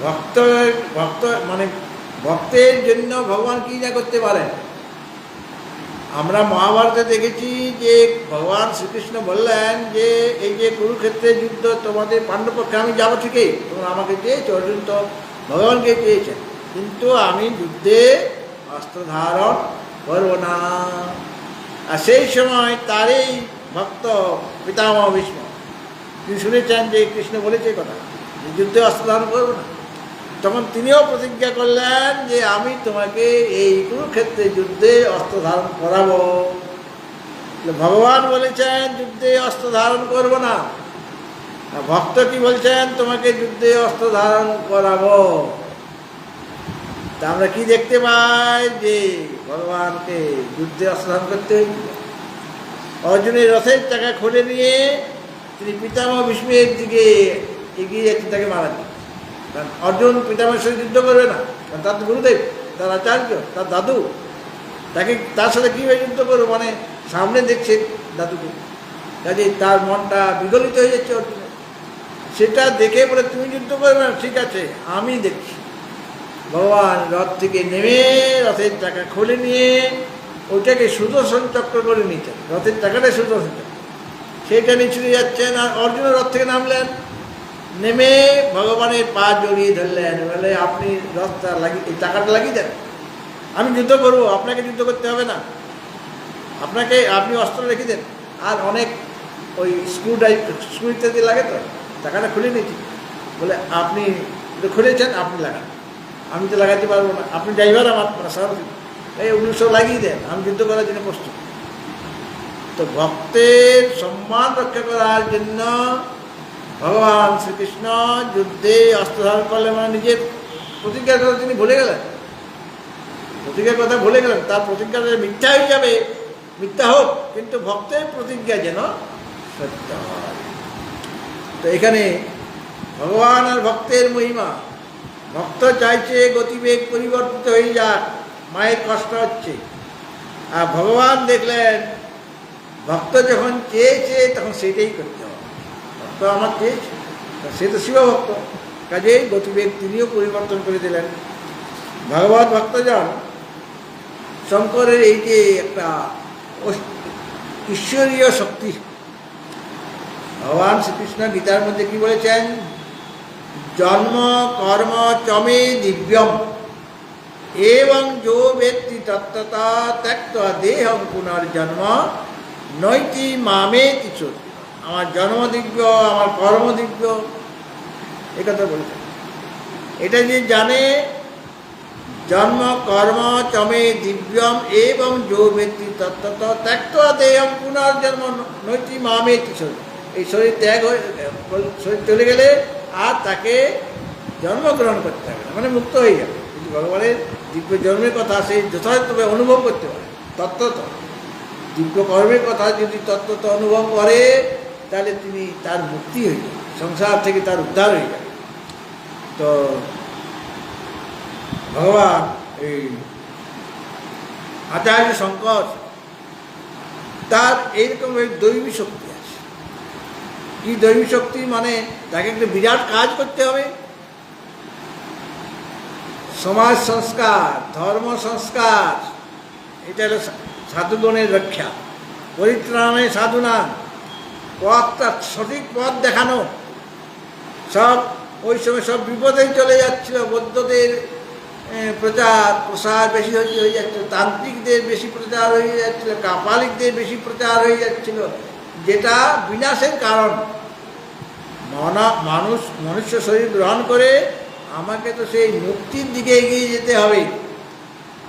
ভক্ত মানে ভক্তের জন্য ভগবান কী না করতে পারেন। আমরা মহাভারতে দেখেছি যে ভগবান শ্রীকৃষ্ণ বললেন যে এই যে কুরুক্ষেত্রের যুদ্ধ, তোমাদের পাণ্ডবপক্ষে আমি যাবো ঠিকই, তোমরা আমাকে চেয়েছো, অর্জুন তো ভগবানকে চেয়েছেন, কিন্তু আমি যুদ্ধে অস্ত্র ধারণ করবো না। আর সেই সময় তারই ভক্ত পিতামহ ভীষ্ম, তিনি শুনেছেন যে কৃষ্ণ বলেছে কথা যে যুদ্ধে অস্ত্র ধারণ করবো না। তখন তিনিও প্রতিজ্ঞা করলেন যে আমি তোমাকে এই কুরুক্ষেত্রের যুদ্ধে অস্ত্র ধারণ করাবো। ভগবান বলেছেন যুদ্ধে অস্ত্র ধারণ করবো না, ভক্ত কি বলছেন তোমাকে যুদ্ধে অস্ত্র ধারণ করাবো। তা আমরা কি দেখতে পাই যে ভগবানকে যুদ্ধে অস্ত্র ধারণ করতে অর্জুনের রথের চাকা খুলে নিয়ে তিনি পিতামহ ভীষ্মের দিকে এগিয়ে যাচ্ছেন তাকে মারা যায়। কারণ অর্জুন পিতামহের সাথে যুদ্ধ করবে না, কারণ তার গুরুদেব, তার আচার্য, তার দাদু, তাকে তার সাথে কীভাবে যুদ্ধ করবো, মানে সামনে দেখছে দাদুকে, কাজে তার মনটা বিগলিত হয়ে যাচ্ছে অর্জুনের। সেটা দেখে বলে তুমি যুদ্ধ করবে না, ঠিক আছে আমি দেখছি। ভগবান রথ থেকে নেমে রথের চাকা খুলে নিয়ে ওইটাকে সুদর্শন চক্র করে নিতেন, রথের চাকাটাই সুদর্শন চক্র, সেইটা নিয়ে ছুটে যাচ্ছেন। আর অর্জুনের রথ থেকে নামলেন, নেমে ভগবানের পা জড়িয়ে ধরলেন, বলে আপনি রথটা লাগিয়ে এই চাকাটা লাগিয়ে দেন, আমি যুদ্ধ করবো, আপনাকে যুদ্ধ করতে হবে না, আপনি অস্ত্র রেখে দেন। আর অনেক ওই স্ক্রু ইত্যাদি লাগে, তো চাকাটা খুলে নিয়েছি, বলে আপনি খুলেছেন, আপনি লাগান, আমি তো লাগাতে পারবো না, আপনি ড্রাইভার আমার সারথি, এই ওগুলো সব লাগিয়ে দেন, আমি যুদ্ধ করার জন্য প্রস্তুত। তো ভক্তের সম্মান রক্ষা করার জন্য ভগবান শ্রীকৃষ্ণ যুদ্ধে অস্ত্র ধারণ করলেন, মানে নিজের প্রতিজ্ঞার কথা তিনি ভুলে গেলেন, প্রতিজ্ঞার কথা ভুলে গেলেন। তার প্রতিজ্ঞাটা মিথ্যা হয়ে যাবে, মিথ্যা হোক, কিন্তু ভক্তের প্রতিজ্ঞা যেন সত্য হয়। তো এখানে ভগবান আর ভক্তের মহিমা। ভক্ত চাইছে গতিবেগ পরিবর্তিত হয়ে যাক, মায়ের কষ্ট হচ্ছে, আর ভগবান দেখলেন ভক্ত যখন চেয়েছে তখন সেটাই করতে হবে। ভক্ত আমার চেয়েছে, সে তো শিবভক্ত, কাজেই গতিবেগ তিনিও পরিবর্তন করে দিলেন। ভগবত ভক্তজন শঙ্করের এই যে একটা ঈশ্বরীয় শক্তি, ভগবান শ্রীকৃষ্ণ গীতার মধ্যে কি বলেছেন, জন্ম কর্ম চমে দিব্যম এবং যো ব্যক্তি তত্ত্বতা ত্যক্ত্বা দেহং পুনর্জন্ম নৈতি মামেতি চ। আমার জন্ম দিব্য, আমার কর্ম দিব্য, এ কথা বলেছেন। এটা যে জানে জন্ম কর্ম চমে দিব্যম এবং যো ব্যক্তি তত্ত্বতা ত্যক্ত্বা দেহং পুনর্জন্ম নৈতি মামেতি চ, এই শরীর ত্যাগ হয়ে শরীর চলে গেলে আর তাকে জন্মগ্রহণ করতে হবে না, মানে মুক্ত হয়ে যাবে। কিন্তু ভগবানের দিব্য জন্মের কথা সে যথাযথভাবে অনুভব করতে পারে, তত্ত্বত দিব্য কর্মের কথা যদি তত্ত্বত অনুভব করে, তাহলে তিনি তার মুক্তি হয়ে যাবে, সংসার থেকে তার উদ্ধার হয়ে যাবে। তো ভগবান এই আচার্য শঙ্কর, তার এইরকম দৈবী শক্তি আছে। কি দৈবী শক্তি, মানে তাকে একটা বিরাট কাজ করতে হবে, সমাজ সংস্কার, ধর্ম সংস্কার, এটা হলো সাধুগণের রক্ষা, পরিত্রাণে সাধুনাম, পথটা সঠিক পথ দেখানো, সব ওই সময় সব বিপদেই চলে যাচ্ছিল। বৌদ্ধদের প্রচার প্রসার বেশি হয়ে যাচ্ছিল, তান্ত্রিকদের বেশি প্রচার হয়ে যাচ্ছিল, কাপালিকদের বেশি প্রচার হয়ে যাচ্ছিল, যেটা বিনাশের কারণ। মনুষ্য শরীর গ্রহণ করে আমাকে তো সেই মুক্তির দিকে এগিয়ে যেতে হবে,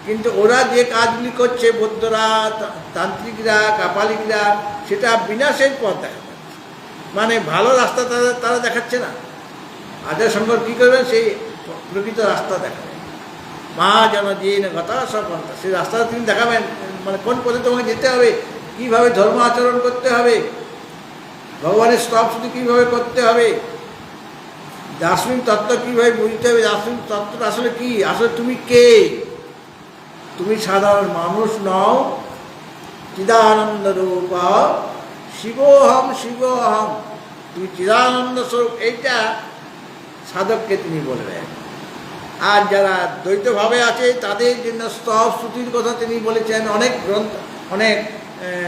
কিন্তু ওরা যে কাজগুলি করছে, বৌদ্ধরা, তান্ত্রিকরা, কাপালিকরা, সেটা বিনাশের পথ দেখাচ্ছে। মানে ভালো রাস্তা তারা দেখাচ্ছে না। আচার্য শঙ্কর কী করবেন? সেই প্রকৃত রাস্তা দেখাবেন। মহাজন জিন কথা সব পন্থা, সেই রাস্তাটা তিনি দেখাবেন। মানে কোন পথে তোমাকে যেতে হবে, কীভাবে ধর্ম আচরণ করতে হবে, ভগবানের স্তব শুধু কীভাবে করতে হবে, দার্শনিক তত্ত্ব কীভাবে বুঝতে হবে, দার্শনিক তত্ত্বটা আসলে কী, আসলে তুমি কে? তুমি সাধারণ মানুষ নও, চিদানন্দ রূপ শিবোহম শিবোহম, তুমি চিদানন্দ স্বরূপ। এইটা সাধককে তিনি বলবেন। আর যারা দ্বৈতভাবে আছে তাদের জন্য স্তব শ্রুতির কথা তিনি বলেছেন। অনেক গ্রন্থ, অনেক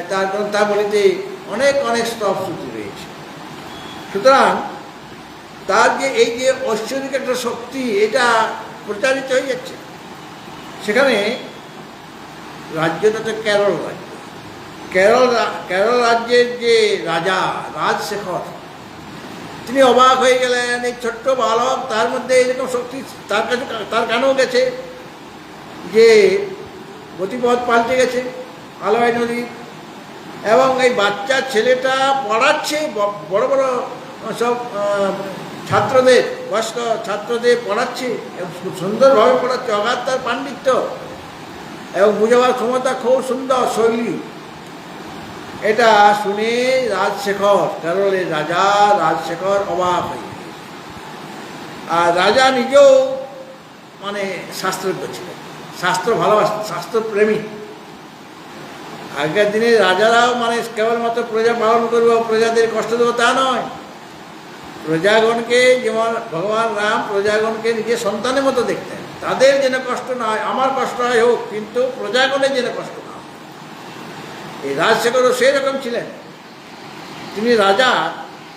তার গ্রন্থাবলীতে অনেক অনেক স্তব শ্রুতি রয়েছে। সুতরাং তার যে এই যে ঐশ্বরিক একটা শক্তি, এটা প্রচারিত হয়ে যাচ্ছে। সেখানে রাজ্যটা তো কেরল রাজ্য। কেরল রাজ্যের যে রাজা রাজশেখর, তিনি অবাক হয়ে গেলেন। এই ছোট্ট বালক, তার মধ্যে এরকম শক্তি তার কাছে, তার কানেও গেছে যে গতিপথ পাল্টে গেছে আলয় নদী। এবং এই বাচ্চা ছেলেটা পড়াচ্ছে বড় বড় সব ছাত্রদের, বয়স্ক ছাত্রদের পড়াচ্ছে, এবং খুব সুন্দরভাবে পড়াচ্ছে। অগাধ তার পাণ্ডিত্য এবং বুঝাবার ক্ষমতা, খুব সুন্দর শৈলী। এটা শুনে রাজশেখর, কেরলের রাজা রাজশেখর অবাক হয়ে গেছে। আর রাজা নিজেও মানে শাস্ত্রজ্ঞ ছিলেন, শাস্ত্র ভালোবাসতেন, শাস্ত্রপ্রেমী। আগের দিনে রাজারাও মানে কেবলমাত্র প্রজা পালন করবো, প্রজাদের কষ্ট দেবো তা নয়। প্রজাগণকে, যেমন ভগবান রাম প্রজাগণকে নিজের সন্তানের মতো দেখতেন। তাদের যেন কষ্ট না হয়, আমার কষ্ট হয় হোক, কিন্তু প্রজাগণের যেন কষ্ট না হয়। এই রাজশেখরও সেই রকম ছিলেন। তিনি রাজা,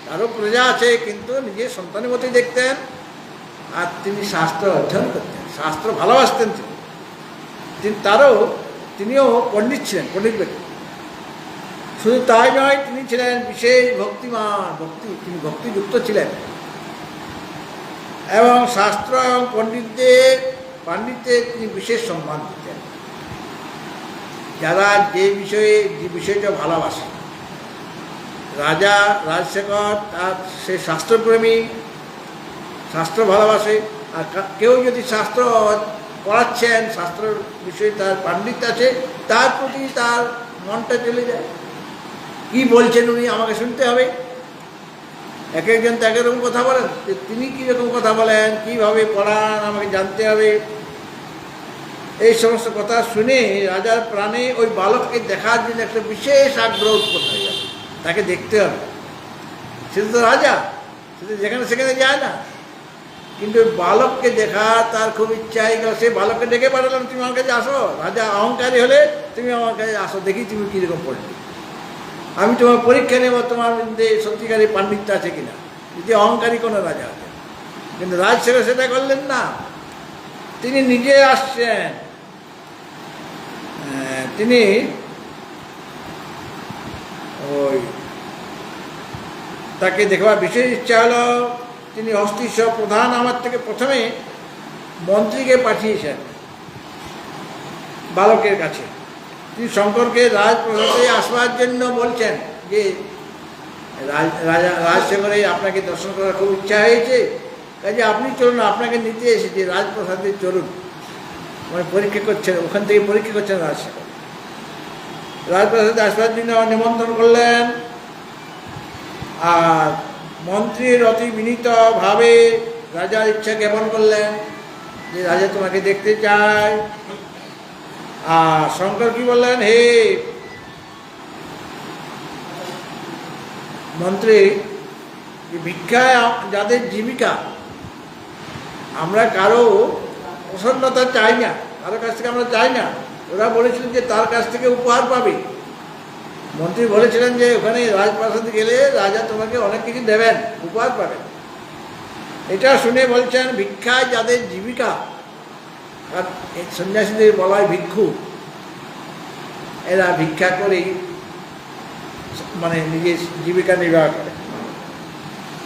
তারও প্রজা আছে, কিন্তু নিজের সন্তানের মতোই দেখতেন। আর তিনি শাস্ত্র অধ্যয়ন করতেন, শাস্ত্র ভালোবাসতেন। তিনিও পণ্ডিত ছিলেন, পণ্ডিত ব্যক্তি। শুধু তাই নয়, তিনি ছিলেন বিশেষ ভক্তিমান, তিনি ভক্তিযুক্ত ছিলেন। এবং শাস্ত্র এবং পাণ্ডিত্যের তিনি বিশেষ সম্মান দিতেন। যারা যে বিষয়টা ভালোবাসে, রাজা রাজশেখর সে শাস্ত্রপ্রেমী, শাস্ত্র ভালোবাসে। আর কেউ যদি শাস্ত্র পড়াচ্ছেন, শাস্ত্রের বিষয়ে তার পাণ্ডিত্য আছে, তার প্রতি তার মনটা চলে যায়। কি বলছেন উনি, আমাকে শুনতে হবে। এক একজন তো একরকম কথা বলেন, তিনি কীরকম কথা বলেন, কীভাবে পড়ান, আমাকে জানতে হবে। এই সমস্ত কথা শুনে রাজার প্রাণে ওই বালককে দেখার জন্য একটা বিশেষ আগ্রহ উৎপন্ন হয়ে যাবে। তাকে দেখতে হবে। সে তো রাজা, সে তো যেখানে সেখানে যায় না, কিন্তু বালককে দেখা তার খুব ইচ্ছা হয়ে গেল। সে বালককে ডেকে পাঠালাম, তুমি আমার কাছে আসো। রাজা অহংকারী হলে তুমি আমার কাছে আসো, দেখি তুমি কীরকম পড়লি, আমি তোমার পরীক্ষা নেব, তোমার মধ্যে সত্যিকারী পাণ্ডিত্য আছে কিনা, যদি অহংকারী কোনো রাজা আছে। কিন্তু রাজশেখর সেটা করলেন না, তিনি নিজে আসছেন। তিনি ওই তাকে দেখবার বিশেষ ইচ্ছা হলো। তিনি হস্তিস্ব প্রধান আমার থেকে প্রথমে মন্ত্রীকে পাঠিয়েছেন বালকের কাছে। তিনি শঙ্করকে রাজপ্রাসাদে আসবার জন্য বলছেন যে রাজশেখরে আপনাকে দর্শন করার খুব ইচ্ছা হয়েছে, কাজে আপনি চলুন, আপনাকে নিতে এসেছি, রাজপ্রাসাদে চলুন। মানে পরীক্ষা করছেন, ওখান থেকে পরীক্ষা করছেন রাজশেখর। রাজপ্রাসাদে আসবার জন্য নিমন্ত্রণ করলেন। আর মন্ত্রীর অতি বিনীতভাবে রাজার ইচ্ছা জ্ঞাপন করলেন যে রাজা তোমাকে দেখতে চায়। আর শঙ্কর কি বললেন, হে মন্ত্রী, ভিক্ষায় যাদের জীবিকা, আমরা কারো প্রসন্নতা চাই না, কারো কাছ থেকে আমরা চাই না। ওরা বলেছিলেন যে তার কাছ থেকে উপহার পাবে। মন্ত্রী বলেছিলেন যে ওখানে রাজপ্রাসাদে গেলে রাজা তোমাকে অনেক কিছু দেবেন, উপহার পাবেন। এটা শুনে বলছেন ভিক্ষায় যাদের জীবিকা, আর এই সন্ন্যাসীদের বলা হয় ভিক্ষু, এরা ভিক্ষা করেই মানে নিজের জীবিকা নির্বাহ করে।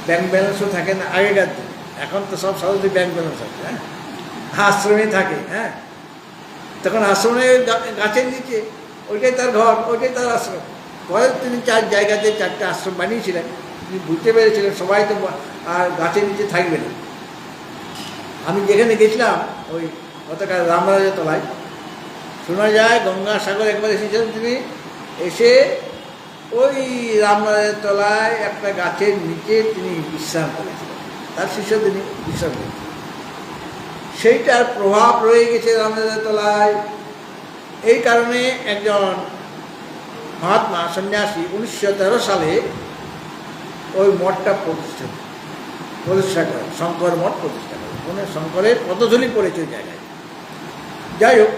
ব্যাংক ব্যালেন্সও থাকে না আগেকার দিন, এখন তো সব সহজে ব্যাংক ব্যালেন্স আছে। হ্যাঁ, আশ্রমে থাকে। হ্যাঁ, তখন আশ্রমে গাছের নিচে, ওইটাই তার ঘর, ওইটাই তার আশ্রম। পরে তিনি 4 জায়গাতে 4টে আশ্রম বানিয়েছিলেন। তিনি বুঝতে পেরেছিলেন সবাই তো আর গাছের নিচে থাকবে না। আমি যেখানে গেছিলাম ওই গতকাল রামরাজের তলায়, শোনা যায় গঙ্গাসাগর একবার এসেছিলেন তিনি, এসে ওই রামরাজের তলায় একটা গাছের নিচে তিনি বিশ্রাম করেছিলেন, তার শিষ্য তিনি বিশ্রাম করেছিলেন। সেইটার প্রভাব রয়ে গেছে রামরাজের তলায়। এই কারণে একজন মহাত্মা সন্ন্যাসী 1913 সালে ওই মঠটা প্রতিষ্ঠা করেন, শঙ্কর মঠ প্রতিষ্ঠা করেন। মানে শঙ্করের পদধূলি পড়েছে ওই জায়গায়। যাই হোক,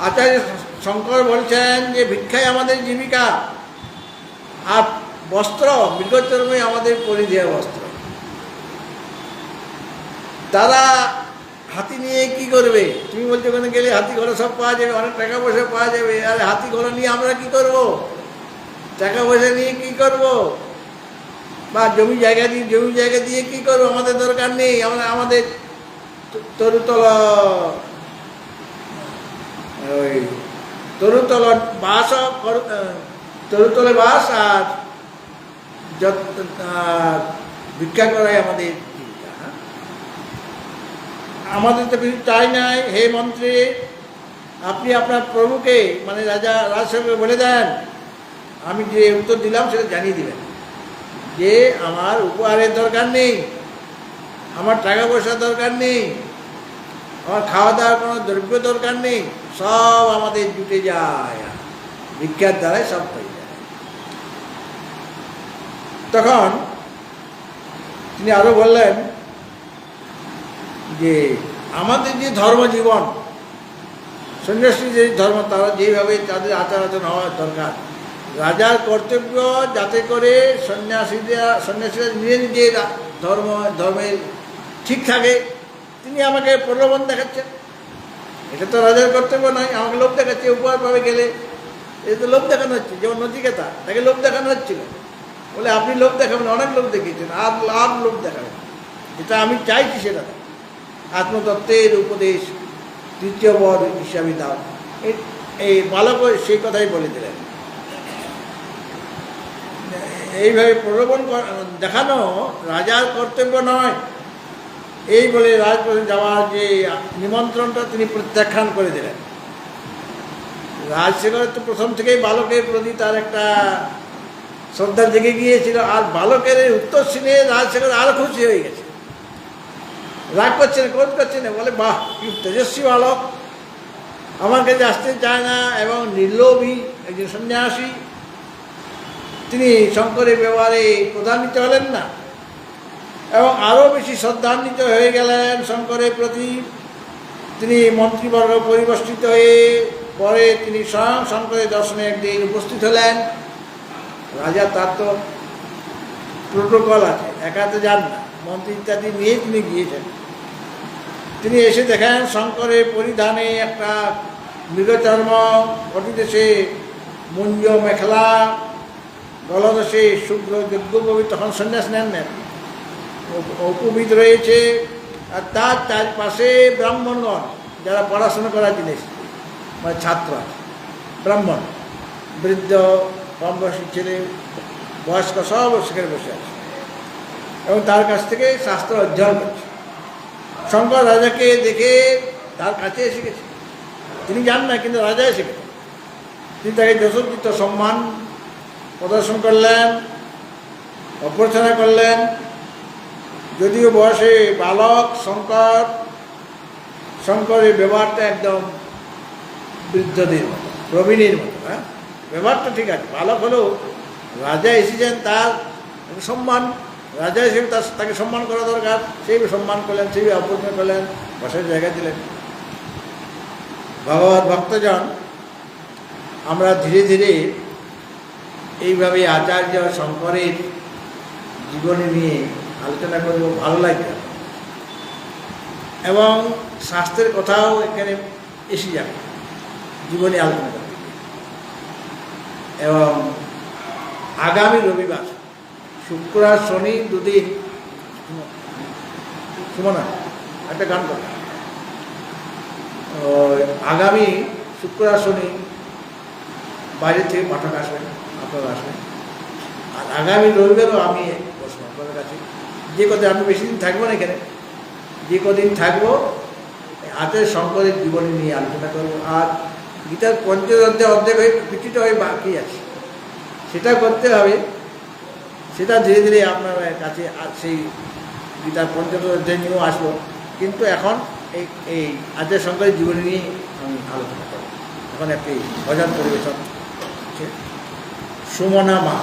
আচার্য শঙ্কর বলছেন যে ভিক্ষাই আমাদের জীবিকা, আর বস্ত্র মৃগচর্মই আমাদের পরিধেয় বস্ত্র। তারা হাতি নিয়ে কি করবে? তুমি বলছো ওখানে গেলে হাতি ঘোড়া সব পাওয়া যাবে, অনেক টাকা পয়সা পাওয়া যাবে। আর হাতি ঘোড়া নিয়ে আমরা কি করব? টাকা পয়সা নিয়ে কি করব? বা জমি জায়গা দিয়ে কি করবো? আমাদের দরকার নেই। আমরা আমাদের তরুতল বাস, তরুতলে বাস আর ভিক্ষা করাই আমাদের জীবিকা। আমাদের তো কিছু চাই নাই। হে মন্ত্রী, আপনি আপনার প্রভুকে মানে রাজসেবককে বলে দেন, আমি যে উত্তর দিলাম সেটা জানিয়ে দিবেন যে আমার উপহারের দরকার নেই, আমার টাকা পয়সার দরকার নেই, আমার খাওয়া দাওয়ার কোনো দ্রব্য দরকার নেই, সব আমাদের জুটে যায়, ভিক্ষার দ্বারাই সব হয়ে যায়। তখন তিনি আরো বললেন যে আমাদের যে ধর্মজীবন, সন্ন্যাসী যে ধর্ম, তারা যেভাবে তাদের আচার আচরণ হওয়ার দরকার, রাজার কর্তব্য যাতে করে সন্ন্যাসীরা নিজের ধর্মের ঠিক থাকে। তিনি আমাকে প্রলোভন দেখাচ্ছেন, এটা তো রাজার কর্তব্য নয়। আমাকে লোভ দেখাচ্ছে, উপহার পাবে গেলে, এটা তো লোভ দেখানো হচ্ছে। যেমন নচিকেতা, তাকে লোভ দেখানো হচ্ছিল, বলে আপনি লোভ দেখাবেন, অনেক লোভ দেখিয়েছেন, আর লোভ দেখাবেন, যেটা আমি চাইছি সেটা আত্মতত্ত্বের উপদেশ 3য় বর হিসাবে দাও। এই বালক সেই কথাই বলে দিলেন। এইভাবে প্রলোভন দেখানো রাজার কর্তব্য নয়, এই বলে রাজপথে যাওয়ার যে নিমন্ত্রণটা তিনি প্রত্যাখ্যান করে দিলেন। রাজশেখরের তো প্রথম থেকেই বালকের প্রতি তার একটা শ্রদ্ধা জেগে গিয়েছিল, আর বালকের এই উত্তর শুনে রাজশেখর আরো খুশি হয়ে গেছে। রাগ করছে না, ক্রোধ করছে না, বলে বাহ কি তেজস্বী বালক, আমার কাছে আসতে চায় না এবং নির্লোভী একজন সন্ন্যাসী। তিনি শঙ্করের ব্যবহারে প্রধান্বিত হলেন না এবং আরও বেশি শ্রদ্ধান্বিত হয়ে গেলেন শঙ্করের প্রতি। তিনি মন্ত্রীবর্গ পরিবেষ্টিত হয়ে পরে তিনি স্বয়ং শঙ্করের দর্শনে একদিন উপস্থিত হলেন। রাজা তার তো প্রোটোকল আছে, একাতে যান না, মন্ত্রী ইত্যাদি নিয়ে তিনি গিয়েছেন। তিনি এসে দেখেন শঙ্করের পরিধানে একটা মৃগচর্ম, অতিদেশে মুঞ্জ মেখলা, গলদেশে শুভ্র যজ্ঞোপবীত, তখন সন্ন্যাস নেন, উপবিত রয়েছে। আর তার চারপাশে ব্রাহ্মণগণ, যারা পড়াশোনা করার জিনিস মানে ছাত্র, ব্রাহ্মণ, বৃদ্ধ, কম বয়সী ছেলে, বয়স্ক, সব সেখানে বসে আছে এবং তার কাছ থেকে শাস্ত্র অধ্যয়ন করছে। শঙ্কর রাজাকে দেখে তার কাছে এসে গেছে, তিনি যান না, কিন্তু রাজা এসে গেছেন। তিনি তাকে যথোচিত সম্মান প্রদর্শন করলেন, অভ্যর্থনা করলেন। যদিও বয়সে বালক শঙ্করের ব্যবহারটা একদম বৃদ্ধদের মতো, প্রবীণের মতো। হ্যাঁ, ব্যবহারটা ঠিক আছে, বালক হলেও রাজা এসেছেন, তার সম্মান, রাজা হিসেবে তাকে সম্মান করা দরকার, সেইভাবে সম্মান করলেন, সেইভাবে অভ্যর্থনা করলেন, বসার জায়গা দিলেন। ভগবত ভক্তজন, আমরা ধীরে ধীরে এইভাবে আচার্য শঙ্করের জীবনী নিয়ে আলোচনা করব, ভালো লাগবে এবং স্বাস্থ্যের কথাও এখানে এসে যাবে জীবনে আলোচনা করতে গিয়ে। এবং আগামী রবিবার শুক্র আর শনি দুদিন, শুনো না একটা গান করো, আগামী শুক্র আর শনি বাইরে থেকে পাঠক আসবেন, আপনারা আসবেন। আর আগামী রবিবারও আমি বসবো আপনাদের কাছে। যে কদিন আমি বেশি দিন থাকবো না এখানে, যে কদিন থাকবো হাতের শঙ্করের জীবনী নিয়ে আলোচনা করবো। আর গীতার পঞ্চম অর্ধেক হয়ে কিছুটা হয়ে বাকি আছে, সেটা করতে হবে। সেটা ধীরে ধীরে আপনার কাছে সেই গীতার পঞ্চম অধ্যায় নিয়েও আসবো। কিন্তু এখন এই আচার্য শঙ্করের জীবনী নিয়ে আমি আলোচনা করব। এখন একটি ভজন পরিবেশন হচ্ছে সুমনা মা।